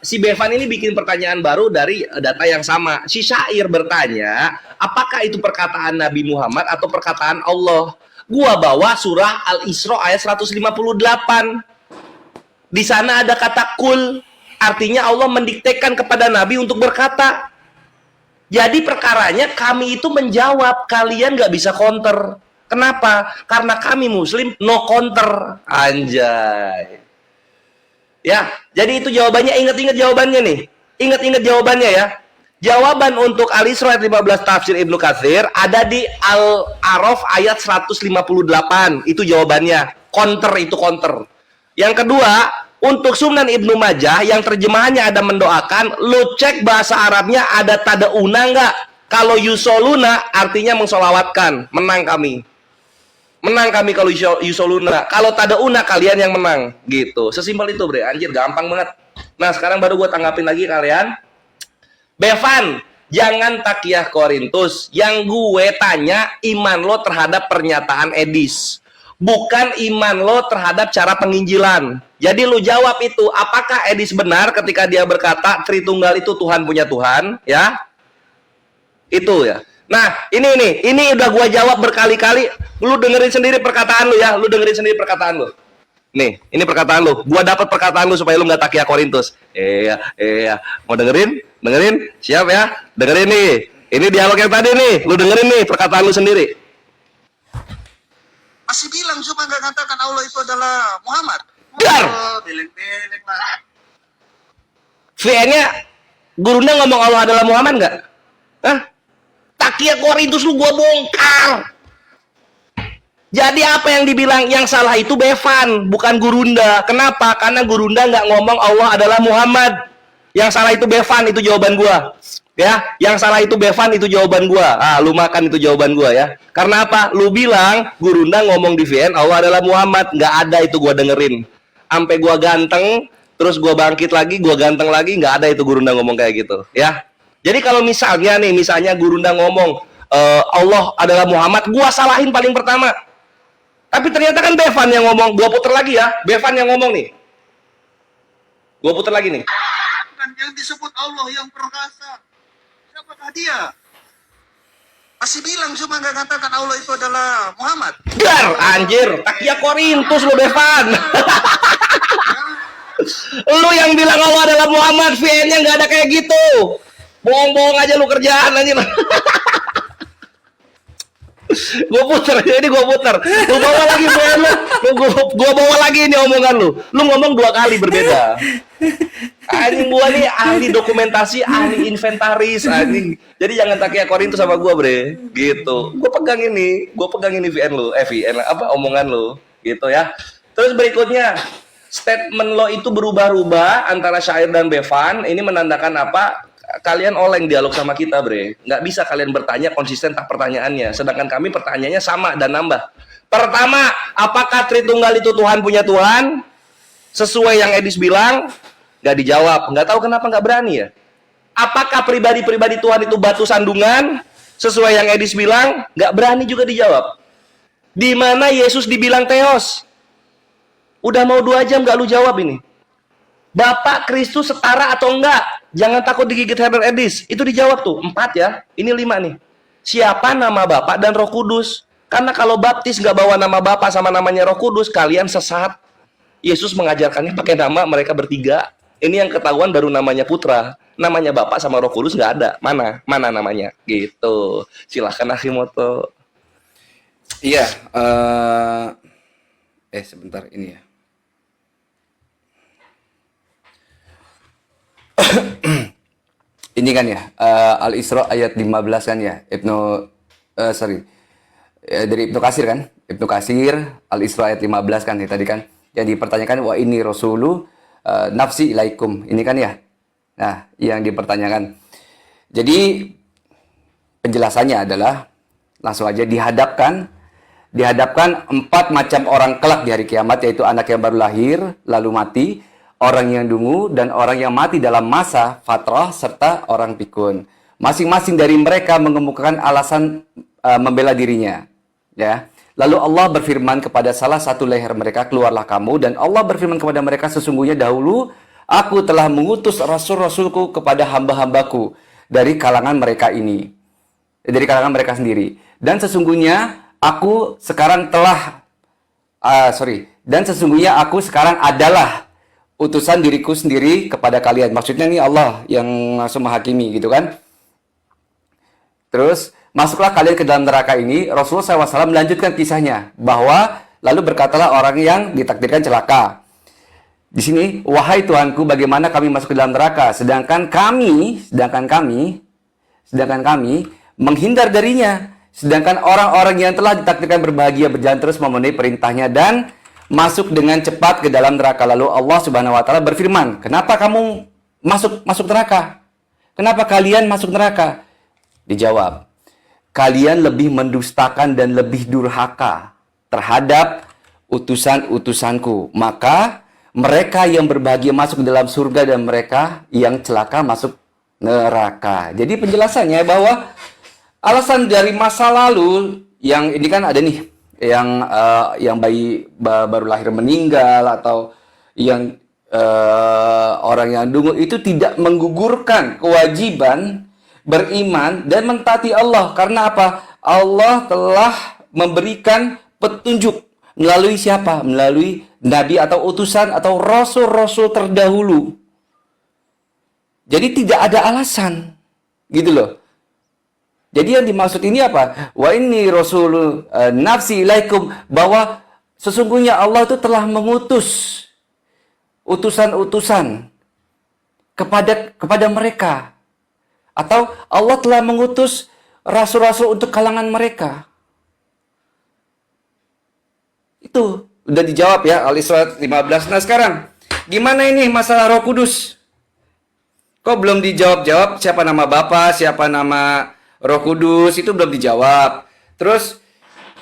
si Bevan ini bikin pertanyaan baru dari data yang sama. Si Syair bertanya, apakah itu perkataan Nabi Muhammad atau perkataan Allah? Gua bawa surah Al-Isra ayat 158. Di sana ada kata kul, artinya Allah mendiktekan kepada Nabi untuk berkata. Jadi perkaranya kami itu menjawab, kalian gak bisa counter. Kenapa? Karena kami Muslim no counter. Anjay. Ya, jadi itu jawabannya. Ingat-ingat jawabannya nih. Ingat-ingat jawabannya ya. Jawaban untuk Al-Isra ayat 15 tafsir Ibnu Katsir ada di Al-A'raf ayat 158. Itu jawabannya. Counter itu counter. Yang kedua, untuk Sunan Ibnu Majah yang terjemahannya ada mendoakan, lu cek bahasa Arabnya ada tadauna enggak? Kalau yusoluna artinya mengsolawatkan. Menang kami. Menang kami kalau yusoluna. Kalau tadauna kalian yang menang. Gitu. Sesimpel itu, bre. Anjir, gampang banget. Nah, sekarang baru gue tanggapin lagi kalian. Bevan, jangan takiyah Korintus. Yang gue tanya iman lo terhadap pernyataan Edis. Bukan iman lo terhadap cara penginjilan. Jadi lu jawab itu, apakah Edis benar ketika dia berkata Tritunggal itu Tuhan punya Tuhan, ya? Itu ya. Nah, ini udah gua jawab berkali-kali. Lu dengerin sendiri perkataan lu ya, lu dengerin sendiri perkataan lu. Nih, ini perkataan lu. Gua dapat perkataan lu supaya lu nggak takiyah Korintus. Iya. Mau dengerin? Dengerin? Siap ya? Dengerin nih. Ini dialog yang tadi nih. Lu dengerin nih perkataan lu sendiri. Masih bilang coba nggak katakan Allah itu adalah Muhammad. Dar. Beleng-beleng lah. VN-nya Gurunda ngomong Allah adalah Muhammad nggak? Hah? Takia Korintus lu gua bongkar. Jadi apa yang dibilang yang salah itu Bevan, bukan Gurunda. Kenapa? Karena Gurunda nggak ngomong Allah adalah Muhammad. Yang salah itu Bevan, itu jawaban gua. Ya, yang salah itu Bevan, itu jawaban gua. Ah, lu makan itu jawaban gua ya. Karena apa? Lu bilang Gurunda ngomong di VN Allah adalah Muhammad. Nggak ada itu gua dengerin. Sampai gua ganteng, terus gua bangkit lagi, gua ganteng lagi, nggak ada itu Gurunda ngomong kayak gitu. Ya. Jadi kalau misalnya nih, misalnya Gurunda ngomong Allah adalah Muhammad, gua salahin paling pertama. Tapi ternyata kan Bevan yang ngomong. Gua puter lagi ya. Bevan yang ngomong nih. Gua puter lagi nih. Bukan yang disebut Allah yang perkasa. Siapakah dia? Masih bilang cuma nggak katakan Allah itu adalah Muhammad. Dar, anjir. Takia Korintus lo Bevan. Lu yang bilang Allah adalah Muhammad, VN-nya nggak ada kayak gitu. Bohong-bohong aja lu kerjaan anjir. Gue puter, jadi gue puter. Gue bawa lagi gue bawa lagi ini omongan lu. Lu ngomong 2 kali berbeda. Anjing gua nih ahli dokumentasi, ahli inventaris, anjing. Jadi jangan Takia Korintus sama gua, bre. Gitu. Gue pegang ini VN lu, VN apa omongan lu, gitu ya. Terus berikutnya, statement lo itu berubah-ubah antara Syair dan Bevan. Ini menandakan apa? Kalian oleng dialog sama kita, bre. Nggak bisa kalian bertanya konsisten tak pertanyaannya. Sedangkan kami pertanyaannya sama dan nambah. Pertama, apakah Tritunggal itu Tuhan punya Tuhan? Sesuai yang Edis bilang, nggak dijawab. Nggak tahu kenapa nggak berani ya. Apakah pribadi-pribadi Tuhan itu batu sandungan? Sesuai yang Edis bilang, nggak berani juga dijawab. Di mana Yesus dibilang Theos? Udah mau 2 jam nggak lu jawab ini. Bapak Kristus setara atau enggak? Jangan takut digigit Herbert Edis. Itu dijawab tuh. 4 ya. Ini 5 nih. Siapa nama Bapak dan Roh Kudus? Karena kalau baptis nggak bawa nama Bapak sama namanya Roh Kudus, kalian sesat. Yesus mengajarkannya pakai nama mereka bertiga. Ini yang ketahuan baru namanya Putra. Namanya Bapak sama Roh Kudus nggak ada. Mana namanya? Gitu. Silahkan Akimoto. Iya, sebentar ini ya. Ini kan ya, Al-Isra ayat 15 kan ya, dari Ibnu Katsir kan, Ibnu Katsir, Al-Isra ayat 15 kan ya tadi kan, yang dipertanyakan wa ini rasulu nafsi ilaikum, ini kan ya. Nah, yang dipertanyakan. Jadi penjelasannya adalah langsung aja dihadapkan 4 macam orang kelak di hari kiamat, yaitu anak yang baru lahir lalu mati, orang yang dungu, dan orang yang mati dalam masa fatrah, serta orang pikun. Masing-masing dari mereka mengemukakan alasan membela dirinya. Ya. Lalu Allah berfirman kepada salah satu leher mereka, keluarlah kamu. Dan Allah berfirman kepada mereka, sesungguhnya dahulu aku telah mengutus rasul-rasulku kepada hamba-hambaku dari kalangan mereka ini. Dari kalangan mereka sendiri. Dan sesungguhnya aku sekarang adalah utusan diriku sendiri kepada kalian. Maksudnya ini Allah yang langsung menghakimi gitu kan. Terus masuklah kalian ke dalam neraka ini. Rasulullah SAW melanjutkan kisahnya bahwa lalu berkatalah orang yang ditakdirkan celaka. Di sini, wahai Tuhanku, bagaimana kami masuk ke dalam neraka sedangkan kami menghindar darinya. Sedangkan orang-orang yang telah ditakdirkan berbahagia berjalan terus memenuhi perintahnya dan masuk dengan cepat ke dalam neraka. Lalu Allah Subhanahu wa taala berfirman, "Kenapa kamu masuk neraka? Kenapa kalian masuk neraka?" Dijawab, "Kalian lebih mendustakan dan lebih durhaka terhadap utusan-utusanku. Maka mereka yang berbahagia masuk ke dalam surga dan mereka yang celaka masuk neraka." Jadi penjelasannya bahwa alasan dari masa lalu yang ini kan ada nih, yang bayi baru lahir meninggal atau yang orang yang dungu itu tidak menggugurkan kewajiban beriman dan mentaati Allah. Karena apa? Allah telah memberikan petunjuk melalui siapa? Melalui nabi atau utusan atau rasul-rasul terdahulu. Jadi tidak ada alasan, gitu loh. Jadi yang dimaksud ini apa? Wa inni rasul nafsi ilaikum, bahwa sesungguhnya Allah itu telah mengutus utusan-utusan kepada mereka. Atau Allah telah mengutus rasul-rasul untuk kalangan mereka. Itu udah dijawab ya, Al-Isra 15. Nah sekarang, gimana ini masalah Roh Kudus? Kok belum dijawab-jawab siapa nama Bapa, siapa nama Roh Kudus, itu belum dijawab. Terus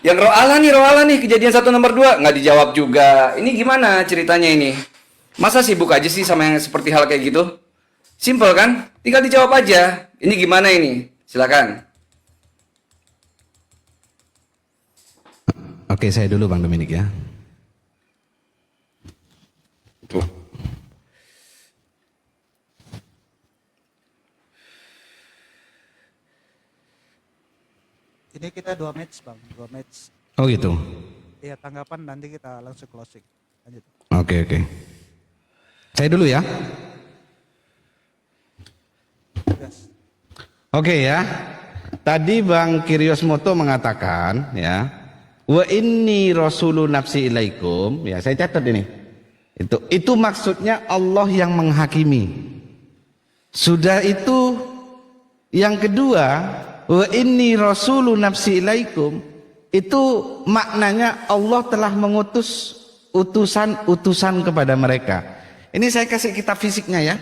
yang Roh Allah nih, Kejadian 1 nomor 2 nggak dijawab juga. Ini gimana ceritanya ini? Masa sibuk aja sih sama yang seperti hal kayak gitu? Simple kan? Tinggal dijawab aja. Ini gimana ini? Silakan. Oke, saya dulu Bang Dominik ya. Tuh. Ini kita 2 match Bang, 2 match. Oh gitu. Ya tanggapan nanti kita langsung closing. Lanjut. Oke. Saya dulu ya. Yes. Oke ya. Tadi Bang Kiryosmoto mengatakan ya, wa inni rasulu nafsi ilaikum, ya saya catat ini. Itu maksudnya Allah yang menghakimi. Sudah itu yang kedua, wa inni rasulu nafsi ilaikum, itu maknanya Allah telah mengutus utusan-utusan kepada mereka. Ini saya kasih kitab fisiknya ya.